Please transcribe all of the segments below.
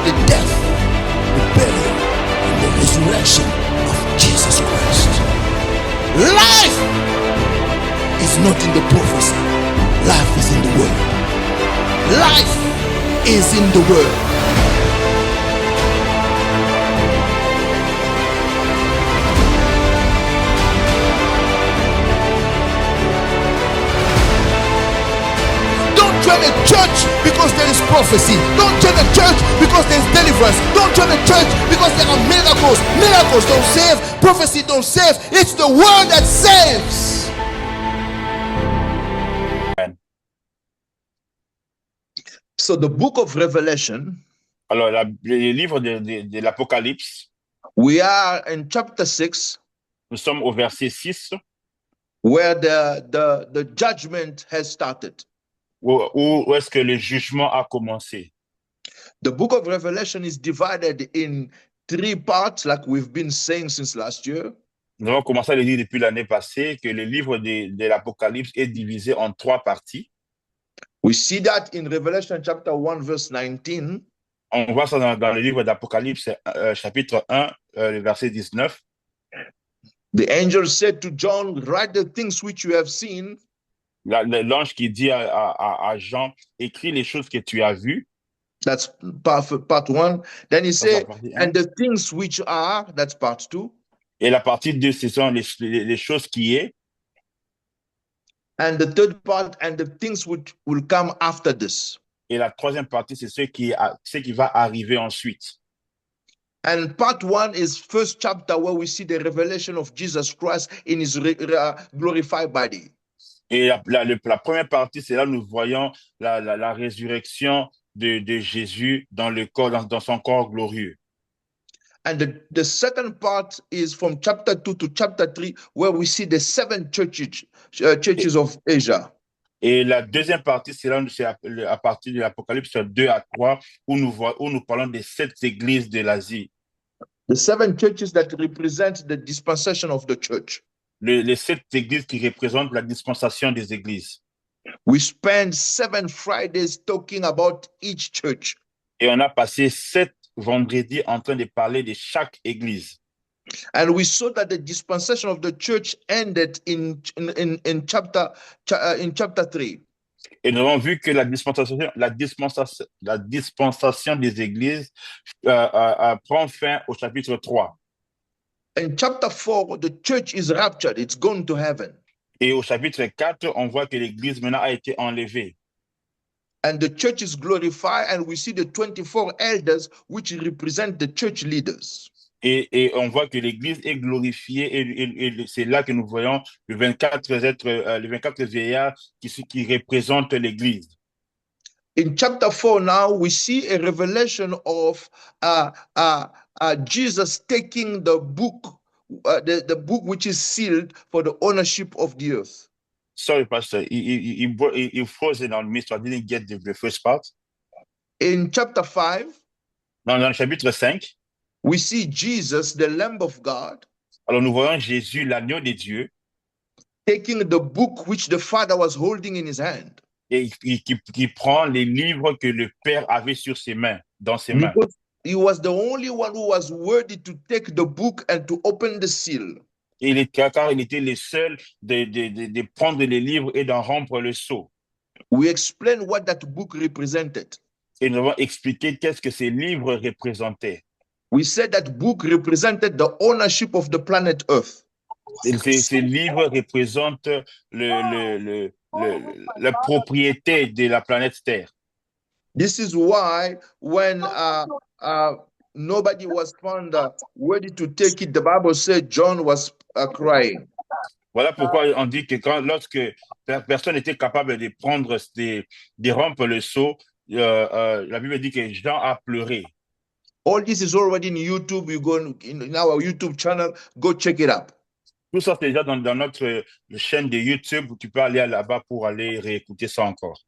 the death, the burial, and the resurrection of Jesus Christ. Life is not in the prophecy. Life is in the word. Life is in the word. Don't join a church because there is prophecy. Don't join a church because there is deliverance. Don't join a church because there are miracles. Miracles don't save. Prophecy don't save. It's the word that saves. So the book of Revelation. Alors, le livre de l'Apocalypse. We are in chapter 6. Nous sommes au verset 6. Where the judgment has started. Où est-ce que le jugement a commencé? The book of Revelation is divided in 3 parts, like we've been saying since last year. Nous avons commencé à le dire depuis l'année passée que le livre de l'Apocalypse est divisé en 3 parties. We see that in Revelation chapter 1 verse 19. On voit ça dans le livre d'Apocalypse chapitre 1 le verset 19. The angel said to John, write the things which you have seen. L'ange qui dit à Jean, écris les choses que tu as vues. That's part 1. Then he said, and the things which are, that's part 2. Et la partie 2, ce sont les choses qui est. And the third part, and the things which will come after this. Et la troisième partie, c'est ce qui va arriver ensuite. And part 1 is first chapter where we see the revelation of Jesus Christ in his glorified body. Et la première partie, c'est là où nous voyons la résurrection de Jésus dans le corps, dans son corps glorieux. And the second part is from chapter 2 to chapter 3, where we see the 7 churches of Asia. Et la deuxième partie, c'est là à partir de l'Apocalypse 2 à 3, où nous parlons des 7 églises de l'Asie. The 7 churches that represent the dispensation of the church. Les 7 églises qui représentent la dispensation des églises. We spent 7 Fridays talking about each church. Et on a passé 7 vendredis en train de parler de chaque église. And we saw that the dispensation of the church ended in chapter 3. Et nous avons vu que la dispensation des églises prend fin au chapitre 3. In chapter 4, the church is raptured. It's gone to heaven. Et au chapitre 4, on voit que l'église maintenant a été enlevée. And the church is glorified, and we see the 24 elders which represent the church leaders. Et on voit que l'église est glorifiée et c'est là que nous voyons les 24 vieillards qui représentent l'église. In chapter 4 now, we see a revelation of Jesus taking the book, the book which is sealed for the ownership of the earth. Sorry, Pastor, he froze in on me, so I didn't get the first part. In chapter 5, dans le chapitre 5, we see Jesus, the Lamb of God. Alors nous voyons Jésus, l'agneau de Dieu, taking the book which the Father was holding in his hand. Et qui prend les livres que le Père avait sur ses mains, dans ses mains. Because he was the only one who was worthy to take the book and to open the seal. Car il était le seul de prendre les livres et d'en rompre le sceau. We explain what that book represented. Et nous avons expliqué qu'est-ce que ces livres représentaient. We said that book represented the ownership of the planet Earth. Ces livres représentent la propriété de la planète Terre. This is why when nobody was found worthy to take it, the Bible said John was crying. Voilà pourquoi on dit que lorsque personne n'était capable de prendre, de rompre le sceau, la Bible dit que Jean a pleuré. All this is already in YouTube. You go in our YouTube channel, go check it up. Tout ça, c'est déjà dans notre chaîne de YouTube. Tu peux aller là-bas pour aller réécouter ça encore.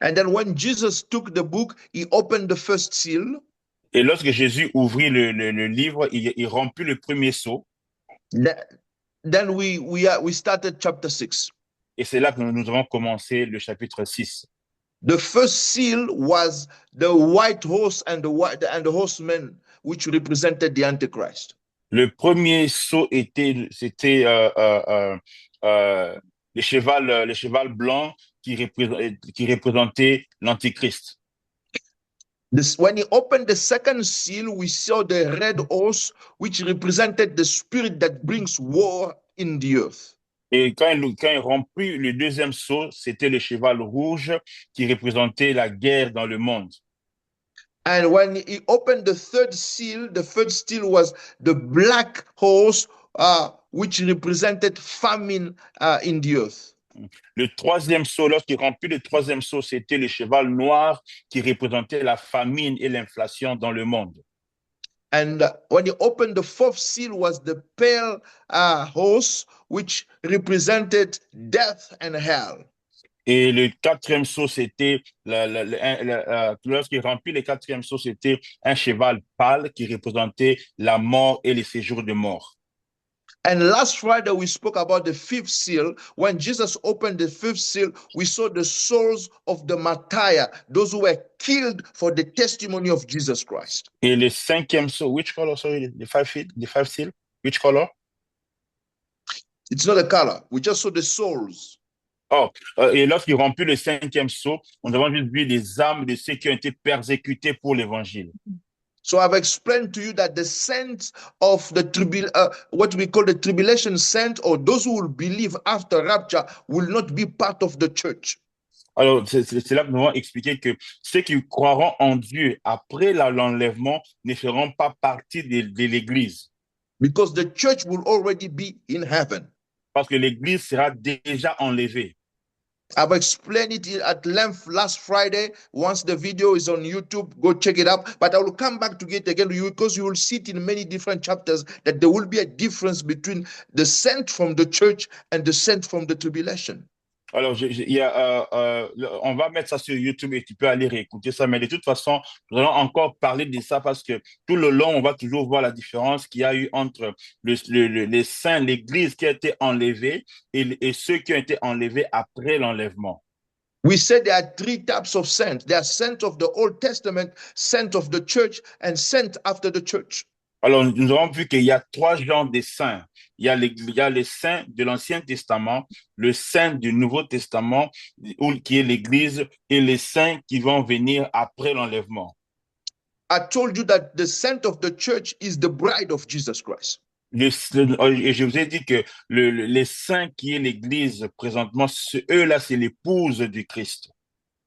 And then when Jesus took the book, he opened the first seal. Et lorsque Jésus ouvrit le livre, il rompit le premier sceau. Then we started chapter 6. Et c'est là que nous avons commencé le chapitre 6. The first seal was the white horse and the horsemen, which represented the Antichrist. Le premier sceau c'était le cheval blanc qui représentait l'Antichrist. When he opened the second seal, we saw the red horse, which represented the spirit that brings war in the earth. Et quand il rompit le deuxième sceau, c'était le cheval rouge qui représentait la guerre dans le monde. And when he opened the third seal was the black horse, which represented famine in the earth. Le troisième sceau, lorsqu'il rompit le troisième sceau, c'était le cheval noir qui représentait la famine et l'inflation dans le monde. And when he opened the fourth seal was the pale horse, which represented death and hell. Et le quatrième sceau, c'était, lorsqu'il remplit le quatrième sceau, c'était un cheval pâle qui représentait la mort et les séjours de mort. And last Friday, we spoke about the fifth seal. When Jesus opened the fifth seal, we saw the souls of the martyrs, those who were killed for the testimony of Jesus Christ. Et le cinquième sceau, which color, sorry, the five seal, which color? It's not a color. We just saw the souls. Oh, et lorsqu'il remplit le cinquième sceau, nous avons juste vu les âmes de ceux qui ont été persécutés pour l'évangile. So I've explained to you that the saints of the what we call the tribulation saints, or those who will believe after rapture, will not be part of the church. Alors, c'est là que nous avons expliqué que ceux qui croiront en Dieu après l'enlèvement ne feront pas partie de l'Église. Because the church will already be in heaven. Parce que l'Église sera déjà enlevée. I've explained it at length last Friday. Once the video is on YouTube, go check it out. But I will come back to it again to you because you will see it in many different chapters that there will be a difference between the sent from the church and the sent from the tribulation. Alors, on va mettre ça sur YouTube et tu peux aller réécouter ça. Mais de toute façon, nous allons encore parler de ça parce que tout le long, on va toujours voir la différence qu'il y a eu entre les saints, l'Église qui a été enlevée et ceux qui ont été enlevés après l'enlèvement. We said there are three types of saints. There are saints of the Old Testament, saints of the church, and saints after the church. Alors, nous avons vu qu'il y a trois genres de saints. Il y a les saints de l'Ancien Testament, le saint du Nouveau Testament, qui est l'Église, et les saints qui vont venir après l'enlèvement. I told you that the saint of the church is the bride of Jesus Christ. Et je vous ai dit que les saints qui est l'Église présentement, eux-là, c'est l'épouse du Christ.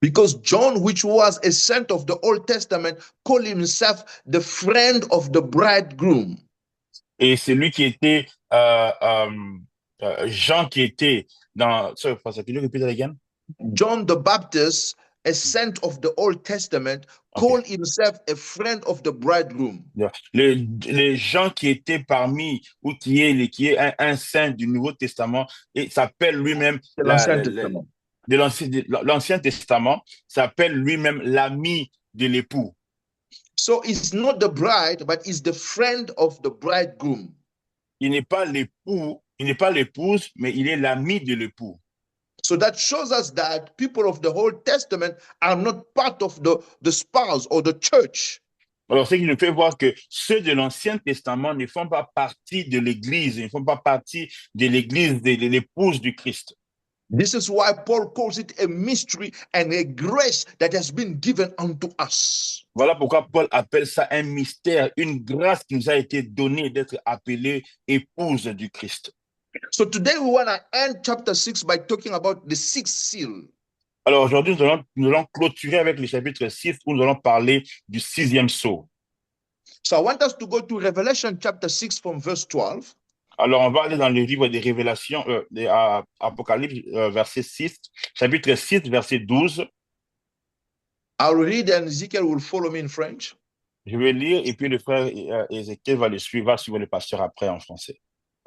Because John, which was a saint of the Old Testament, called himself the friend of the bridegroom. Et c'est lui qui était, Jean qui était dans, sorry, can you repeat that again? John the Baptist, a saint of the Old Testament, called himself a friend of the bridegroom. Les gens qui étaient parmi, ou qui est un saint du Nouveau Testament, et s'appelle lui-même de l'Ancien Testament, s'appelle lui-même l'ami de l'époux. So it's not the bride, but it's the friend of the bridegroom. Il n'est pas l'époux, il n'est pas l'épouse, mais il est l'ami de l'époux. So that shows us that people of the Old Testament are not part of the spouse or the church. Alors, ce qui nous fait voir que ceux de l'Ancien Testament ne font pas partie de l'Église, ils ne font pas partie de l'Église, de l'épouse du Christ. This is why Paul calls it a mystery and a grace that has been given unto us. Voilà pourquoi Paul appelle ça un mystère, une grâce qui nous a été donnée d'être appelée épouse du Christ. So today we want to end chapter 6 by talking about the sixth seal. Alors aujourd'hui, nous allons clôturer avec le chapitre 6 où nous allons parler du sixième sceau. So I want us to go to Revelation chapter 6 from verse 12. Alors, on va aller dans le livre des Révélations, Apocalypse, verset 6, chapitre 6, verset 12. I'll read and Ezekiel will follow me in French. Je vais lire et puis le frère Ézéchiel va suivre le pasteur après en français.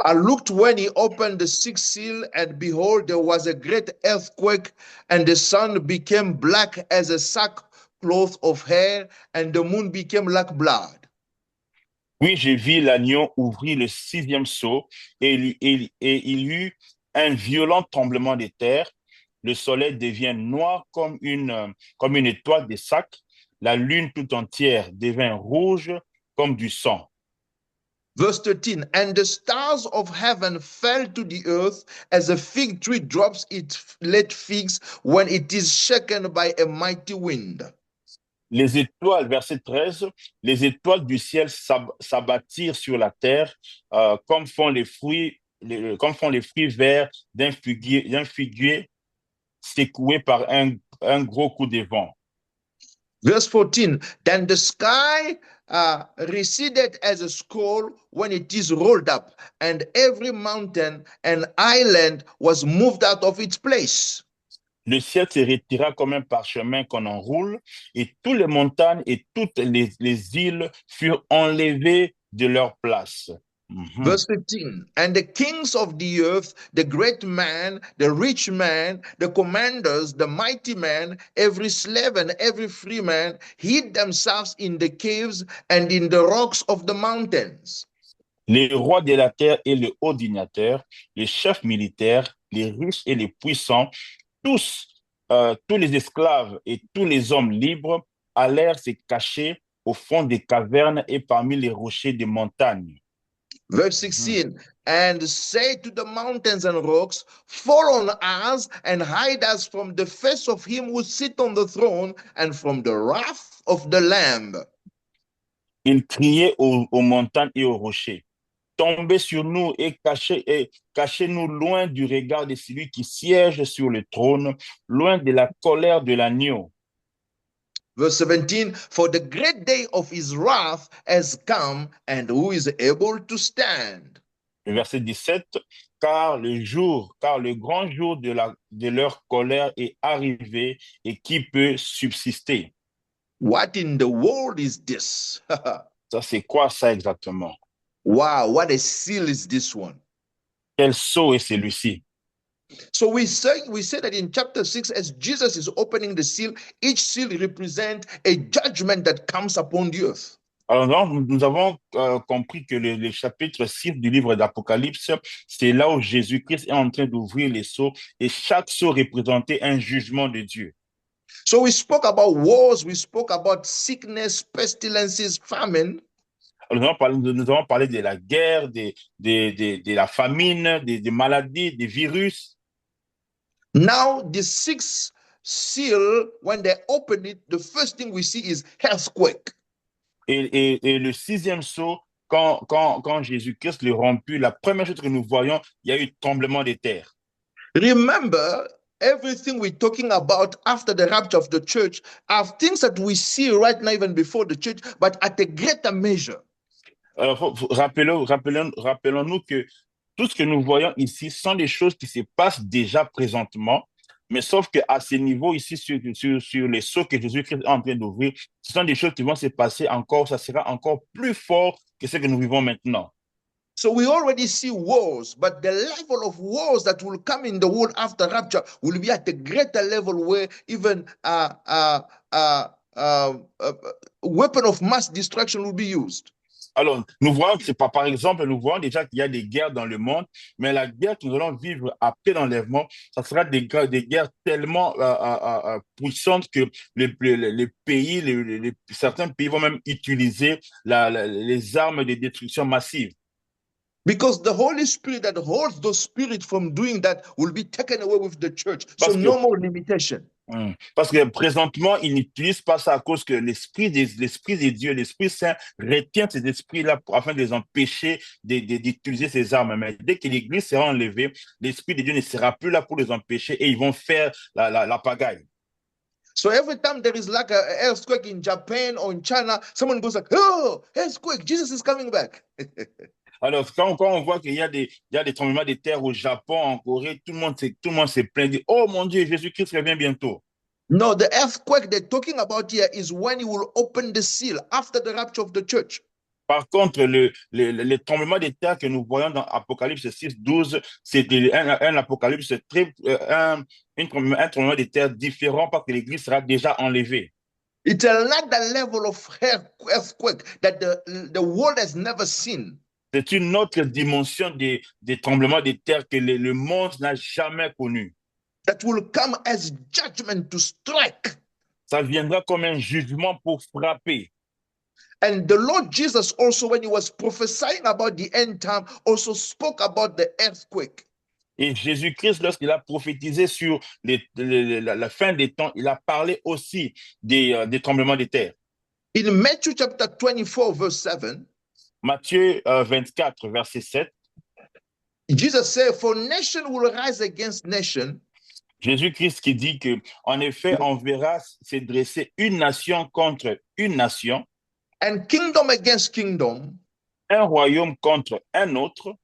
I looked when he opened the sixth seal, and behold, there was a great earthquake, and the sun became black as a sackcloth of hair, and the moon became like blood. Puis je vis l'agneau ouvrir le sixième sceau, et il y eut un violent tremblement de terre. le soleil devient noir comme une étoile de sac, la lune tout entière devient rouge comme du sang. Verse 13, and the stars of heaven fell to the earth as a fig tree drops its late figs when it is shaken by a mighty wind. Les étoiles, verset 13, les étoiles du ciel s'abattirent sur la terre comme font les fruits verts d'un figuier secoué par un gros coup de vent. Verse 14, then the sky receded as a scroll when it is rolled up, and every mountain and island was moved out of its place. Le ciel se retira comme un parchemin qu'on enroule, et toutes les montagnes et toutes les îles furent enlevées de leur place. Verse 15, and the kings of the earth, the great man, the rich man, the commanders, the mighty man, every slave and every free man, hid themselves in the caves and in the rocks of the mountains. Les rois de la terre et les hauts dignitaires, les chefs militaires, les riches et les puissants, tous les esclaves et tous les hommes libres allèrent se cacher au fond des cavernes et parmi les rochers des montagnes. Verse 16, and say to the mountains and rocks, fall on us and hide us from the face of him who sits on the throne and from the wrath of the Lamb. Ils criaient aux montagnes et aux rochers, tombez sur nous et cachez-nous loin du regard de celui qui siège sur le trône, loin de la colère de l'agneau. Verse 17, for the great day of his wrath has come, and who is able to stand? Le verset 17, car le grand jour de leur colère est arrivé, et qui peut subsister? What in the world is this? Ça, c'est quoi ça exactement? Wow, what a seal is this one? Quel sceau est celui-ci? So we say that in chapter 6, as Jesus is opening the seal, each seal represents a judgment that comes upon the earth. Alors, nous avons compris que le chapitre 6 du livre d'Apocalypse, c'est là où Jésus-Christ est en train d'ouvrir les sceaux, et chaque sceau représentait un jugement de Dieu. So we spoke about wars, we spoke about sickness, pestilences, famine. Nous avons parlé de la guerre, de la famine, des maladies, des virus. Now, the sixth seal, when they open it, the first thing we see is earthquake. Et le sixième sceau, quand Jésus-Christ le romput, la première chose que nous voyons, il y a eu tremblement de terre. Remember, everything we're talking about after the rapture of the church are things that we see right now, even before the church, but at a greater measure. Rappelons-nous que tout ce que nous voyons ici sont des choses qui se passent déjà présentement, mais sauf qu'à ce niveau ici, sur les sceaux que Jésus-Christ est en train d'ouvrir, ce sont des choses qui vont se passer encore, ça sera encore plus fort que ce que nous vivons maintenant. So we already see wars, but the level of wars that will come in the world after rapture will be at a greater level where even weapon of mass destruction will be used. Alors, nous voyons que c'est pas, par exemple, nous voyons déjà qu'il y a des guerres dans le monde, mais la guerre que nous allons vivre après l'enlèvement, ça sera des guerres tellement puissantes que les pays, certains pays vont même utiliser les armes de destruction massive. Because the Holy Spirit that holds those spirits from doing that will be taken away with the church. So no more limitation. Parce que présentement, ils n'utilisent pas ça à cause que l'esprit de Dieu, l'Esprit Saint retient ces esprits-là afin de les empêcher d'utiliser ces armes. Mais dès que l'Église sera enlevée, l'Esprit de Dieu ne sera plus là pour les empêcher et ils vont faire la pagaille. So every time there is like an earthquake in Japan or in China, someone goes like, oh, earthquake, Jesus is coming back. Alors, quand on voit qu'il y a des tremblements de terre au Japon, en Corée, tout le monde se plaint, dit, oh mon Dieu, Jésus-Christ revient bientôt. No, the earthquake they're talking about here is when he will open the seal after the rapture of the church. Par contre, le tremblement de terre que nous voyons dans Apocalypse 6, 12, c'est un apocalypse un tremblement de terre différent parce que l'Église sera déjà enlevée. It's another level of earthquake that the world has never seen. C'est une autre dimension des tremblements de terre que le monde n'a jamais connu. that will come as judgment to strike. Ça viendra comme un jugement pour frapper. And the Lord Jesus also, when he was prophesying about the end time, also spoke about the earthquake. Et Jésus-Christ, lorsqu'il a prophétisé sur la fin des temps, il a parlé aussi des tremblements de terre. In Matthew chapter 24, verse 7, Matthieu 24, verset 7, Jesus said, "For nation will rise against nation, Jésus-Christ qui dit que, en effet, on verra se dresser une nation contre une nation, and kingdom against kingdom, un royaume contre un autre,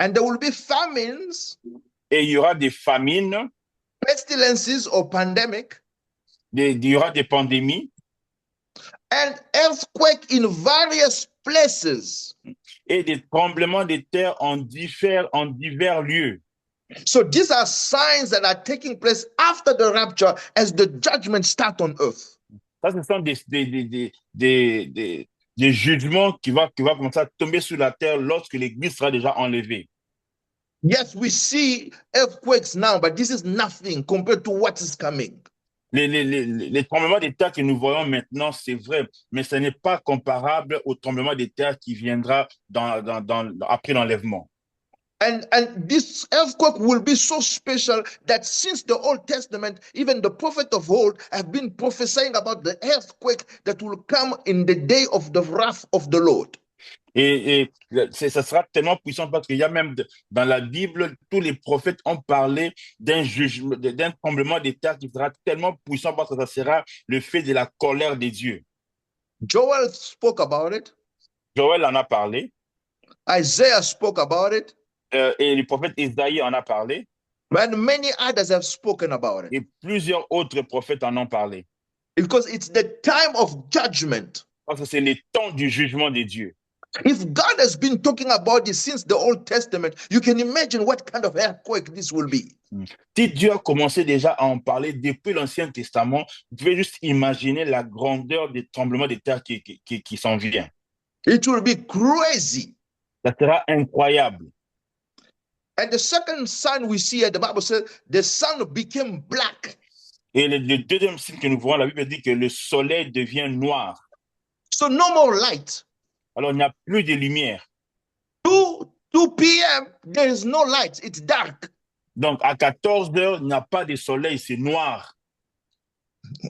and there will be famines, et il y aura des famines, pestilences or pandemic, il y aura des pandémies, and earthquake in various places." et des tremblements de terre en divers lieux. So these are signs that are taking place after the rapture as the judgment start on earth. Ça, ce sont des jugements qui vont commencer à tomber sur la terre lorsque l'Église sera déjà enlevée. Yes, we see earthquakes now, but this is nothing compared to what is coming. Les tremblements de terre que nous voyons maintenant, c'est vrai, mais ce n'est pas comparable au tremblement de terre qui viendra après l'enlèvement. And this earthquake will be so special that since the Old Testament, even the prophet of old have been prophesying about the earthquake that will come in the day of the wrath of the Lord. Et ça sera tellement puissant parce qu'il y a même dans la Bible, tous les prophètes ont parlé d'un jugement, d'un tremblement de terre qui sera tellement puissant parce que ça sera le fait de la colère de Dieu. Joel spoke about it. Joël en a parlé. Isaiah spoke about it. Et le prophète Isaïe en a parlé. And many others have spoken about it. Et plusieurs autres prophètes en ont parlé. Because it's the time of judgment. Parce que c'est le temps du jugement de Dieu. If God has been talking about this since the Old Testament, you can imagine what kind of earthquake this will be. Si Dieu a commencé déjà à en parler depuis l'Ancien Testament, vous pouvez juste imaginer la grandeur des tremblements de terre qui s'en vient. It will be crazy. Ça sera incroyable. And the second sign we see, the Bible says, the sun became black. Et le deuxième signe que nous voyons, la Bible dit que le soleil devient noir. So no more light. Alors, il n'y a plus de lumière. 2 p.m., there is no light. It's dark. Donc, à 14 heures, il n'y a pas de soleil, c'est noir.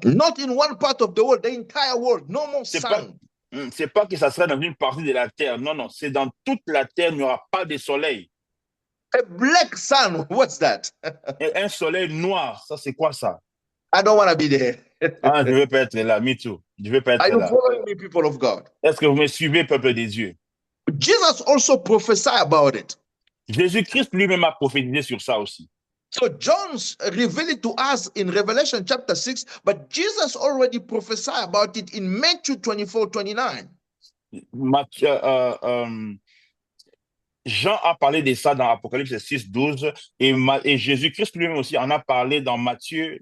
Not in one part of the world, the entire world. No more sun. C'est pas que ça sera dans une partie de la terre. Non, non, c'est dans toute la terre, il n'y aura pas de soleil. A black sun, what's that? Et un soleil noir, ça c'est quoi ça? I don't want to be there. Ah, je ne veux pas être là, me too. Je ne veux pas être Are you là. following me, people of God? Est-ce que vous me suivez, peuple des dieux? Jesus also prophesied about it. Jésus-Christ lui-même a prophétisé sur ça aussi. So John's revealed it to us in Revelation chapter 6, but Jesus already prophesied about it in Matthew 24:29. Jean a parlé de ça dans Apocalypse 6, 12 et Jésus-Christ lui-même aussi en a parlé dans Matthieu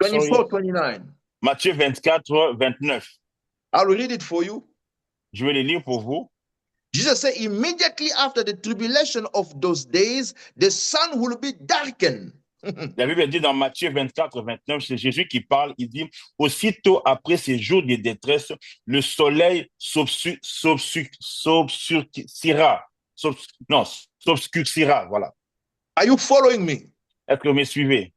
24:29. Matthieu 24, 29. I'll read it for you. Je vais le lire pour vous. Jesus said, immediately after the tribulation of those days, the sun will be darkened. La Bible dit dans Matthieu 24, 29, c'est Jésus qui parle, il dit, aussitôt après ces jours de détresse, le soleil s'obscurcira, voilà. Are you following me? Est-ce que vous me suivez?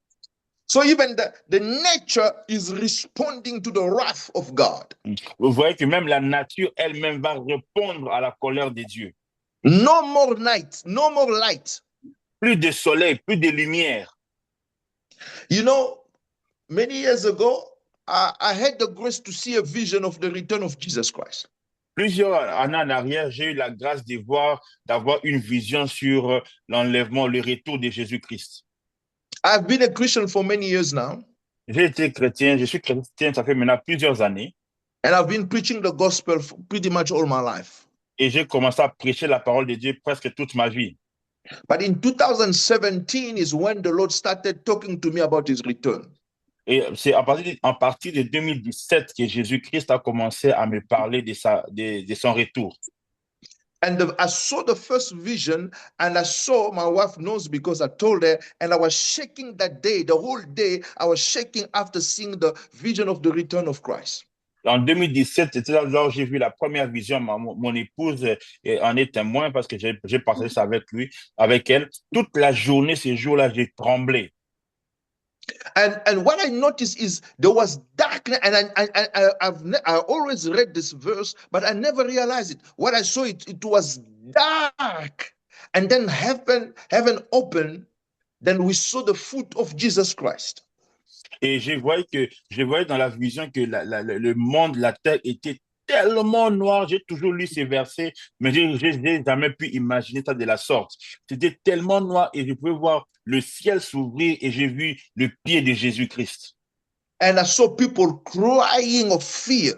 So even the nature is responding to the wrath of God. Vous voyez que même la nature elle-même va répondre à la colère de Dieu. No more night, no more light. Plus de soleil, plus de lumière. You know, many years ago, I had the grace to see a vision of the return of Jesus Christ. Plusieurs années en arrière, j'ai eu la grâce d'avoir une vision sur l'enlèvement, le retour de Jésus-Christ. I've been a Christian for many years now. J'ai été chrétien, je suis chrétien, ça fait maintenant plusieurs années. And I've been preaching the gospel for pretty much all my life. Et j'ai commencé à prêcher la parole de Dieu presque toute ma vie. But in 2017 is when the Lord started talking to me about his return. Et c'est à partir de 2017 que Jésus-Christ a commencé à me parler de son retour. And I saw the first vision, and I saw, my wife knows because I told her, and I was shaking that day, the whole day, I was shaking after seeing the vision of the return of Christ. En 2017, c'était là où j'ai vu la première vision. Mon épouse en est témoin parce que j'ai partagé ça avec lui, avec elle. Toute la journée, ces jours-là, j'ai tremblé. And what I noticed is there was darkness, and I always read this verse, but I never realized it. What I saw, it was dark, and then heaven opened. Then we saw the foot of Jesus Christ. Et je voyais dans la vision que le monde, la terre était tellement noir. J'ai toujours lu ces versets, mais je n'ai jamais pu imaginer ça de la sorte. C'était tellement noir et je pouvais voir le ciel s'ouvrir et j'ai vu le pied de Jésus-Christ. And I saw people crying of fear.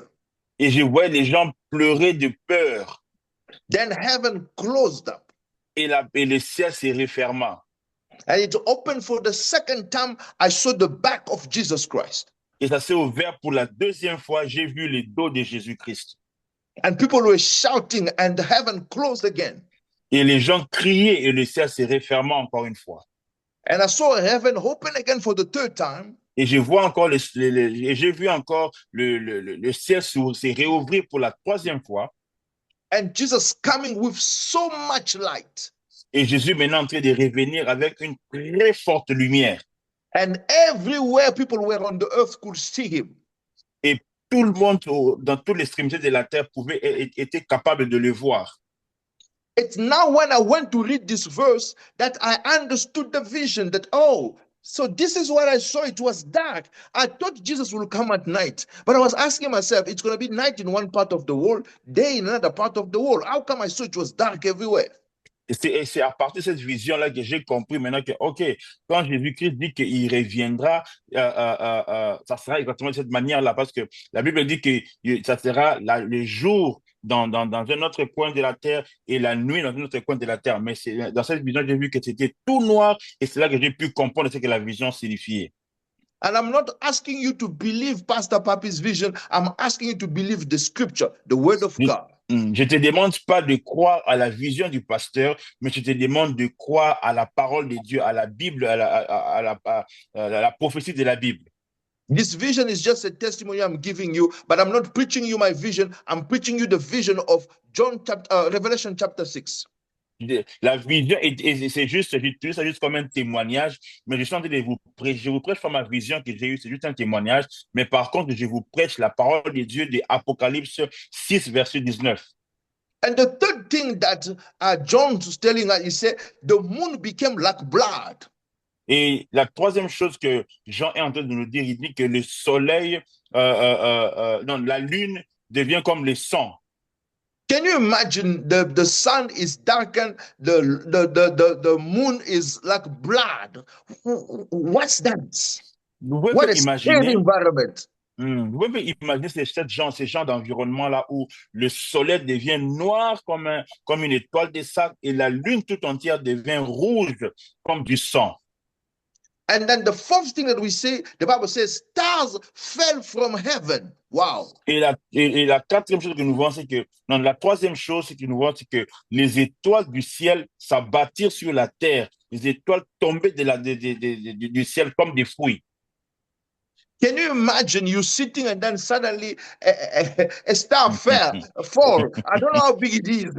Et je voyais les gens pleurer de peur. Then heaven closed up. Et le ciel se referma. And it opened for the second time. I saw the back of Jesus Christ. Et ça s'est ouvert pour la deuxième fois. J'ai vu le dos de Jésus-Christ. And people were shouting, and heaven closed again. Et les gens criaient et le ciel se referma encore une fois. And I saw heaven open again for the third time. Et je vois encore j'ai vu encore le ciel se réouvrir pour la troisième fois. And Jesus coming with so much light. Et Jésus maintenant en train de revenir avec une très forte lumière. And everywhere people were on the earth could see him. Et tout le monde dans toutes les extrémités de la terre était capable de le voir. It's now when I went to read this verse that I understood the vision that, oh, so this is what I saw. It was dark. I thought Jesus will come at night, but I was asking myself, it's going to be night in one part of the world, day in another part of the world. How come I saw it was dark everywhere? Et c'est à partir de cette vision-là que j'ai compris maintenant que, OK, quand Jésus-Christ dit qu'il reviendra, ça sera exactement de cette manière-là, parce que la Bible dit que ça sera le jour dans un autre coin de la terre et la nuit dans un autre coin de la terre. Mais dans cette vision, j'ai vu que c'était tout noir et c'est là que j'ai pu comprendre ce que la vision signifiait. And I'm not asking you to believe Pastor Papi's vision. I'm asking you to believe the scripture, the word of God. Je te demande pas de croire à la vision du pasteur, mais je te demande de croire à la parole de Dieu, à la Bible, à la prophétie de la Bible. This vision is just a testimony I'm giving you, but I'm not preaching you my vision. I'm preaching you the vision of Revelation chapter 6. La vision, c'est juste, j'utilise ça juste comme un témoignage, mais je suis en train de vous prêcher. Je vous prêche pas ma vision que j'ai eue, c'est juste un témoignage, mais par contre, je vous prêche la parole de Dieu de Apocalypse 6, verset 19. And the third thing that John was telling us, he said, the moon became like blood. Et la troisième chose que Jean est en train de nous dire, il dit que le soleil, non, la lune devient comme le sang. Can you imagine the sun is darkened, the moon is like blood? What's that? What a scary environment. Vous pouvez imaginer ces gens d'environnement-là où le soleil devient noir comme une étoile de sac et la lune tout entière devient rouge comme du sang. And then the fourth thing that we see, the Bible says, stars fell from heaven. Wow. Et la quatrième chose que nous voyons, c'est que, non, la troisième chose que nous voyons, c'est que les étoiles du ciel s'abattirent sur la terre. Les étoiles tombaient du ciel comme des fruits. Can you imagine you sitting and then suddenly a star fall? I don't know how big it is.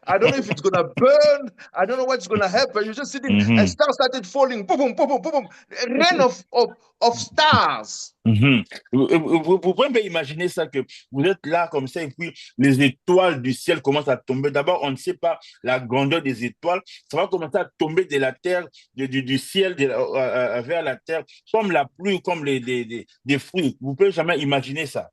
I don't know if it's going to burn. I don't know what's going to happen. You're just sitting and star started falling. Boom, boom, boom, boom, boom, boom. A rain of stars. Vous pouvez imaginer ça, que vous êtes là comme ça et puis les étoiles du ciel commencent à tomber. D'abord, on ne sait pas la grandeur des étoiles. Ça va commencer à tomber de la terre, du ciel vers la terre, comme la pluie, comme des fruits. Vous ne pouvez jamais imaginer ça.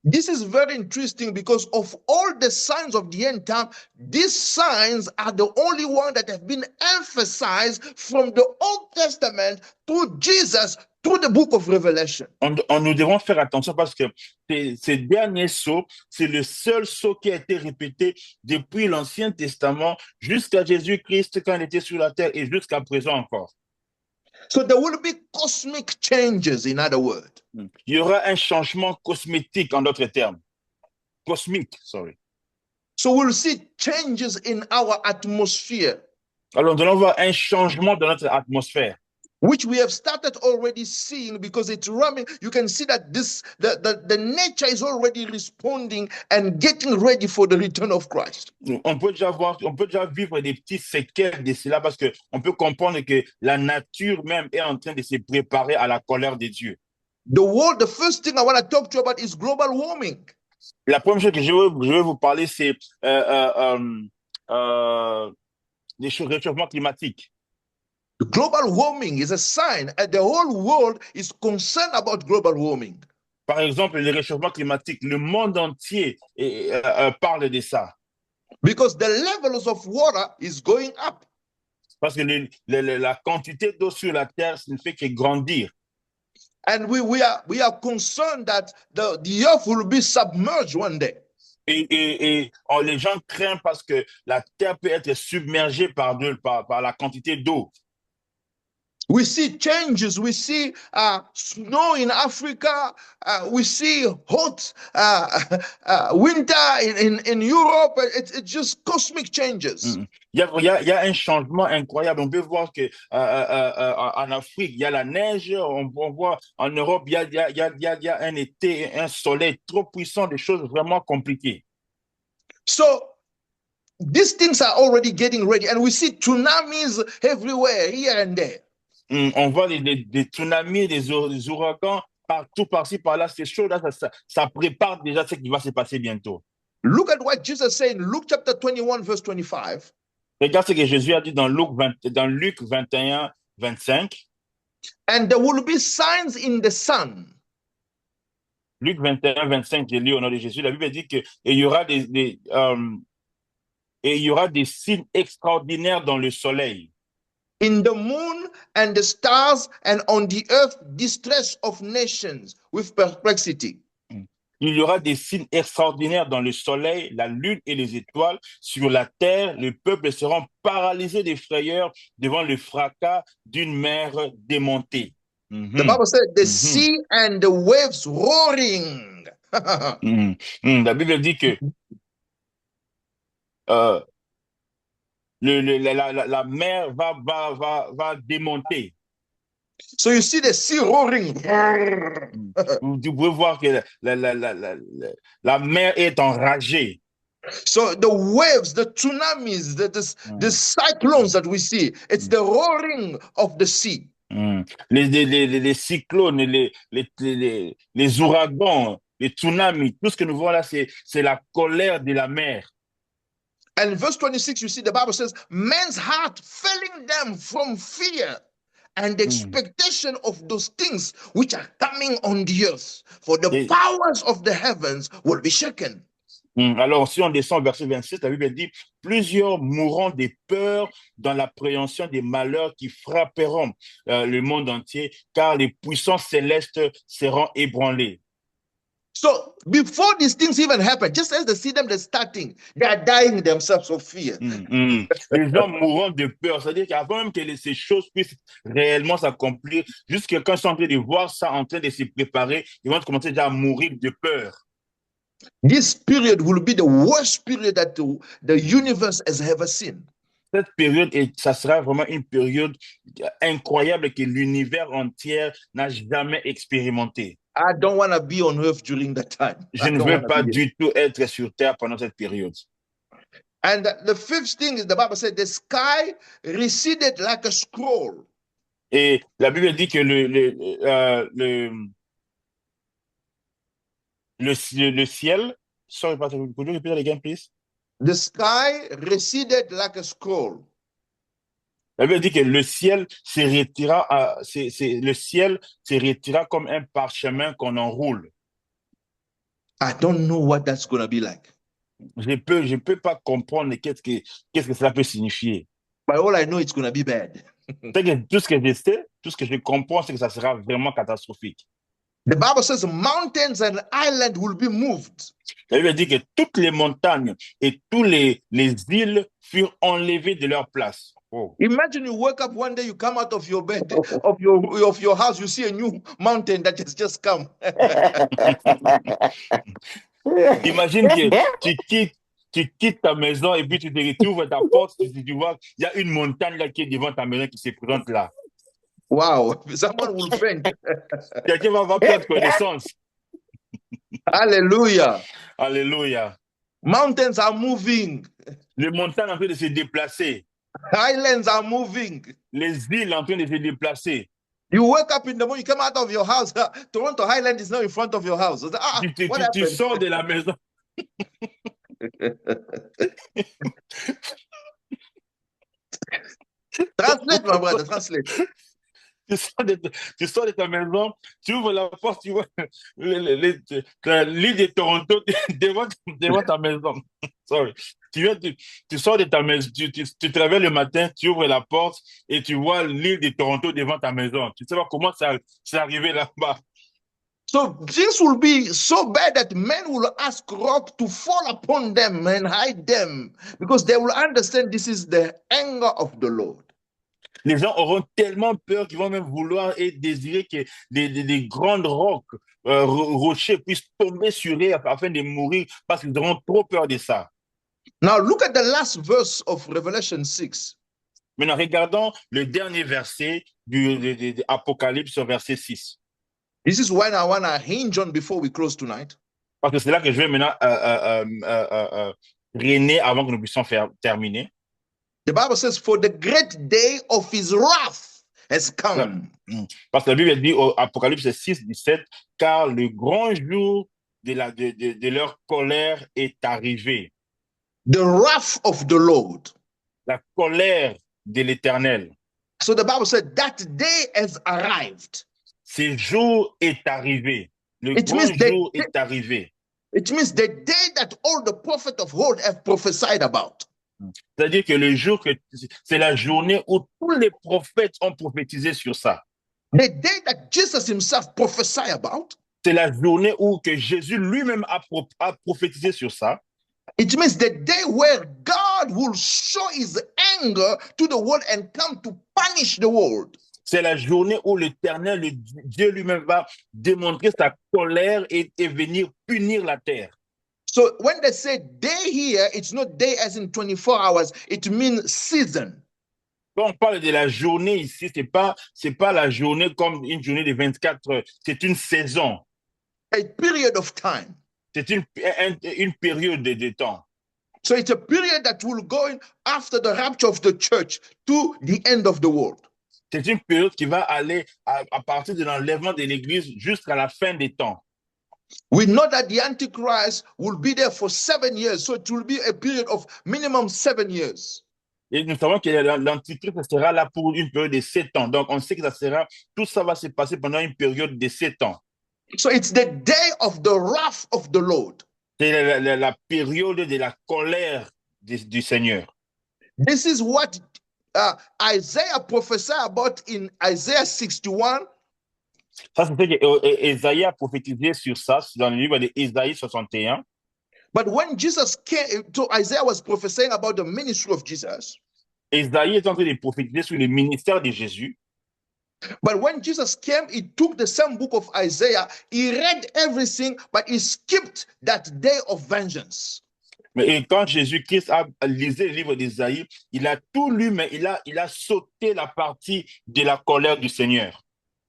This is very interesting because of all the signs of the end time, these signs are the only ones that have been emphasized from the Old Testament to Jesus, through the book of Revelation. Nous devons faire attention parce que ces derniers sauts, c'est le seul saut qui a été répété depuis l'Ancien Testament jusqu'à Jésus-Christ quand il était sur la terre et jusqu'à présent encore. So there will be cosmic changes, in other words. Il y aura un changement cosmétique, en d'autres termes. Cosmique, sorry. So we'll see changes in our atmosphere, Alors, nous allons voir un changement dans notre atmosphère, which we have started already seeing because it's running. You can see that the nature is already responding and getting ready for the return of Christ. on peut déjà vivre des petites séquelles de cela parce que on peut comprendre que la nature même est en train de se préparer à la colère de Dieu. The first thing I want to talk to you about is global warming. La première chose que je veux vous parler, c'est les réchauffements climatiques. The global warming is a sign, and the whole world is concerned about global warming. Par exemple, les réchauffements climatiques, le monde entier parle de ça. Because the levels of water is going up. Parce que la quantité d'eau sur la terre ne fait que grandir. And we are concerned that the earth will be submerged one day. Et les gens craignent parce que la terre peut être submergée par la quantité d'eau. We see changes. We see snow in Africa. We see hot winter in Europe. It's just cosmic changes. Il y a un changement incroyable. On peut voir que en Afrique, il y a la neige. On voit en Europe, il y a un été, un soleil trop puissant, des choses vraiment compliquées. So these things are already getting ready, and we see tsunamis everywhere, here and there. On voit des tsunamis, des ouragans partout, par-ci, par-là. Ces choses-là, ça prépare déjà ce qui va se passer bientôt. Look at what Jesus said in Luke chapter 21, verse 25. Regarde ce que Jésus a dit dans Luc 21, 25. And there will be signs in the sun. Luc 21, 25, j'ai lu au nom de Jésus. La Bible dit qu'il y aura il y aura des signes extraordinaires dans le soleil. In the moon and the stars, and on the earth distress of nations with perplexity. Il y aura des signes extraordinaires dans le soleil, la lune et les étoiles. Sur la terre, les peuples seront paralysés de frayeur devant le fracas d'une mer démontée. The Bible said the sea and the waves roaring. La Bible dit que la mer va démonter. So you see the sea roaring. Vous pouvez voir que la mer est enragée. So the waves, the tsunamis, the cyclones that we see, it's the roaring of the sea. Les cyclones, les ouragans, les tsunamis, tout ce que nous voyons là, c'est la colère de la mer. And in verse 26, you see the Bible says, men's heart failing them from fear and the expectation of those things which are coming on the earth. For the powers of the heavens will be shaken. Alors, si on descend au verset 26, la Bible dit, plusieurs mourront de peur dans l'appréhension des malheurs qui frapperont le monde entier, car les puissances célestes seront ébranlées. So before these things even happen, just as they see them, they're starting, they are dying themselves of fear. Les gens mourront de peur. C'est-à-dire qu'avant même que ces choses puissent réellement s'accomplir, juste quelqu'un est en train de voir ça, en train de se préparer, ils vont commencer déjà à mourir de peur. This period will be the worst period that the universe has ever seen. Cette période, ça sera vraiment une période incroyable que l'univers entier n'a jamais expérimenté. I don't want to be on earth during that time. Je ne veux pas du tout être sur terre pendant cette période. And the fifth thing is the Bible said the sky receded like a scroll. Et la Bible dit que le ciel, sorry, could you repeat that again, please? The sky receded like a scroll. La Bible dit que le ciel se retira comme un parchemin qu'on enroule. I don't know what that's going to be like. Je peux pas comprendre qu'est-ce que cela peut signifier. But all I know, it's going to be bad. Tout ce que je sais, tout ce que je comprends, c'est que ça sera vraiment catastrophique. The Bible says mountains and islands will be moved. La Bible dit que toutes les montagnes et tous les îles furent enlevées de leur place. Oh. Imagine you wake up one day, you come out of your bed, of your house, you see a new mountain that has just come. Imagine que tu quittes ta maison et puis tu ouvres ta porte, tu vois, il y a une montagne là qui est devant ta maison qui se présente là. Wow, someone will faint. Quelqu'un va perdre connaissance. Hallelujah. Alléluia. Mountains are moving. Les montagnes en train de se déplacer. Highlands are moving. Les îles en train de se déplacer. You wake up in the morning, you come out of your house. Toronto Highland is now in front of your house. What Tu happened? sors de la maison. Translate, my brother, translate. Tu sors de ta maison, tu ouvres la porte, tu vois l'île de Toronto devant ta maison. Sorry. Tu sors de ta maison, tu travailles le matin, tu ouvres la porte et tu vois l'île de Toronto devant ta maison. Tu ne sais pas comment c'est arrivé là-bas. So this will be so bad that men will ask rock to fall upon them and hide them because they will understand this is the anger of the Lord. Les gens auront tellement peur qu'ils vont même vouloir et désirer que des grandes rocs, rochers puissent tomber sur eux afin de mourir parce qu'ils auront trop peur de ça. Now look at the last verse of Revelation 6. Maintenant, regardons le dernier verset de Apocalypse, verset 6. This is when I want to hinge on before we close tonight. Parce que c'est là que je vais maintenant régner avant que nous puissions terminer. The Bible says, for the great day of his wrath has come. Parce que la Bible dit au Apocalypse 6, 17, car le grand jour de leur colère est arrivé. The wrath of the Lord. La colère de l'Éternel. So the Bible said that day has arrived. Ce jour est arrivé. Le grand jour est arrivé. It means the day that all the prophets of old have prophesied about. C'est-à-dire que le jour, c'est la journée où tous les prophètes ont prophétisé sur ça. The day that Jesus himself prophesied about. C'est la journée où que Jésus lui-même a prophétisé sur ça. It means the day where God will show his anger to the world and come to punish the world. C'est la journée où l'Éternel, Dieu lui-même va démontrer sa colère et venir punir la terre. So when they say day here, it's not day as in 24 hours, it means season. Quand on parle de la journée ici, c'est pas la journée comme une journée de 24 heures, c'est une saison. A period of time. C'est une période de temps. So it's a period that will go in after the rapture of the church to the end of the world. C'est une période qui va aller à partir de l'enlèvement de l'Église jusqu'à la fin des temps. We know that the Antichrist will be there for 7 years, so it will be a period of minimum 7 years. Et nous savons que l'Antichrist sera là pour une période de 7 ans. Donc, on sait que tout ça va se passer pendant une période de 7 ans. So it's the day of the wrath of the Lord. C'est la période de la colère du Seigneur. This is what Isaiah prophesied about in Isaiah 61. Ça, c'est ce que Ésaïe a prophétisé sur ça dans le livre d'Ésaïe 61. But when Jesus came, so Isaiah was prophesying about the ministry of Jesus. Ésaïe est en train de prophétiser sur le ministère de Jésus. But when Jesus came, he took the same book of Isaiah, he read everything, but he skipped that day of vengeance. Mais quand Jésus-Christ a lisé le livre d'Ésaïe, il a tout lu, mais il a sauté la partie de la colère du Seigneur.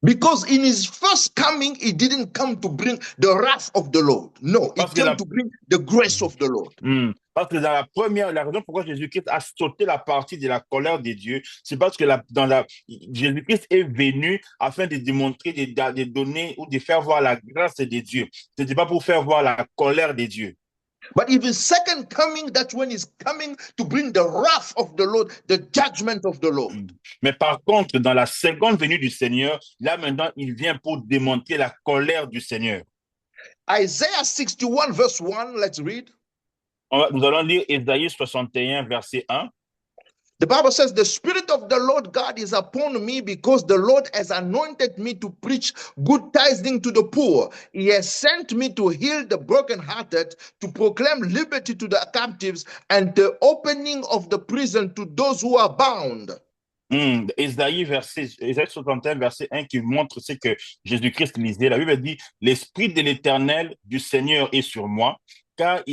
Because in his first coming, he didn't come to bring the wrath of the Lord. No, he came to bring the grace of the Lord. Parce que la raison pourquoi Jésus-Christ a sauté la partie de la colère de Dieu, c'est parce que Jésus-Christ est venu afin de démontrer, de donner ou de faire voir la grâce de Dieu. Ce n'était pas pour faire voir la colère de Dieu. But if his second coming, that's when he's coming to bring the wrath of the Lord, the judgment of the Lord. Mais par contre, dans la seconde venue du Seigneur, là maintenant, il vient pour démontrer la colère du Seigneur. Isaiah 61 verse 1, let's read. Nous allons lire Ésaïe 61 verset 1. The Bible says, the Spirit of the Lord God is upon me because the Lord has anointed me to preach good tidings to the poor. He has sent me to heal the brokenhearted, to proclaim liberty to the captives and the opening of the prison to those who are bound. Ésaïe 61 verset 1 qui montre ce que Jésus-Christ lisait. La Bible dit, l'Esprit de l'Éternel du Seigneur est sur moi, car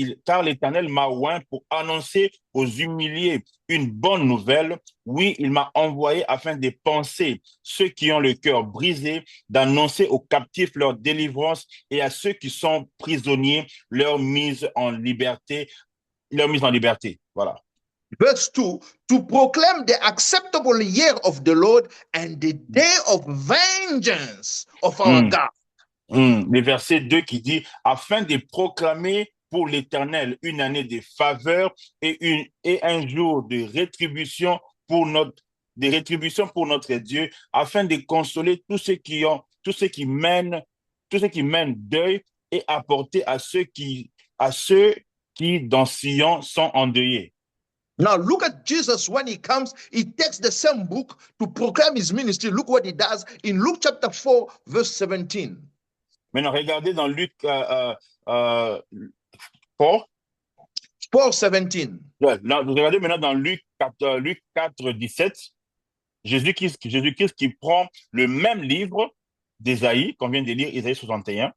l'Éternel m'a oint pour annoncer aux humiliés une bonne nouvelle. Oui, il m'a envoyé afin de penser ceux qui ont le cœur brisé, d'annoncer aux captifs leur délivrance et à ceux qui sont prisonniers leur mise en liberté. Voilà. Verse 2, to proclaim the acceptable year of the Lord and the day of vengeance of our God. Le verset 2 qui dit, afin de proclamer pour l'Éternel une année de faveur et un jour de rétribution pour notre Dieu, afin de consoler tous ceux qui mènent deuil et apporter à ceux qui dans Sion sont endeuillés. Now look at Jesus when he comes, he takes the same book to proclaim his ministry. Look what he does in Luke chapter 4, verse 17. Maintenant, regardez dans Luc 4. 4:17. Regardez maintenant dans Luc 4, 17. Jésus-Christ qui prend le même livre d'Ésaïe, qu'on vient de lire, Ésaïe 61.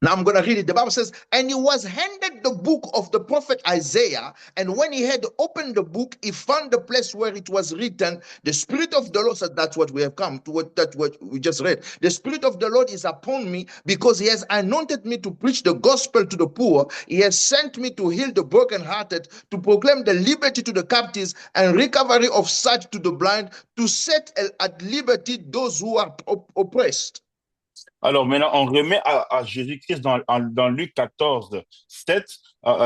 Now I'm going to read it. The Bible says, and he was handed the book of the prophet Isaiah. And when he had opened the book, he found the place where it was written, the Spirit of the Lord, said, that's what we have come to, what we just read. The Spirit of the Lord is upon me because he has anointed me to preach the gospel to the poor. He has sent me to heal the brokenhearted, to proclaim the liberty to the captives and recovery of sight to the blind, to set at liberty those who are oppressed. Alors maintenant, on remet à Jésus-Christ dans Luc 14,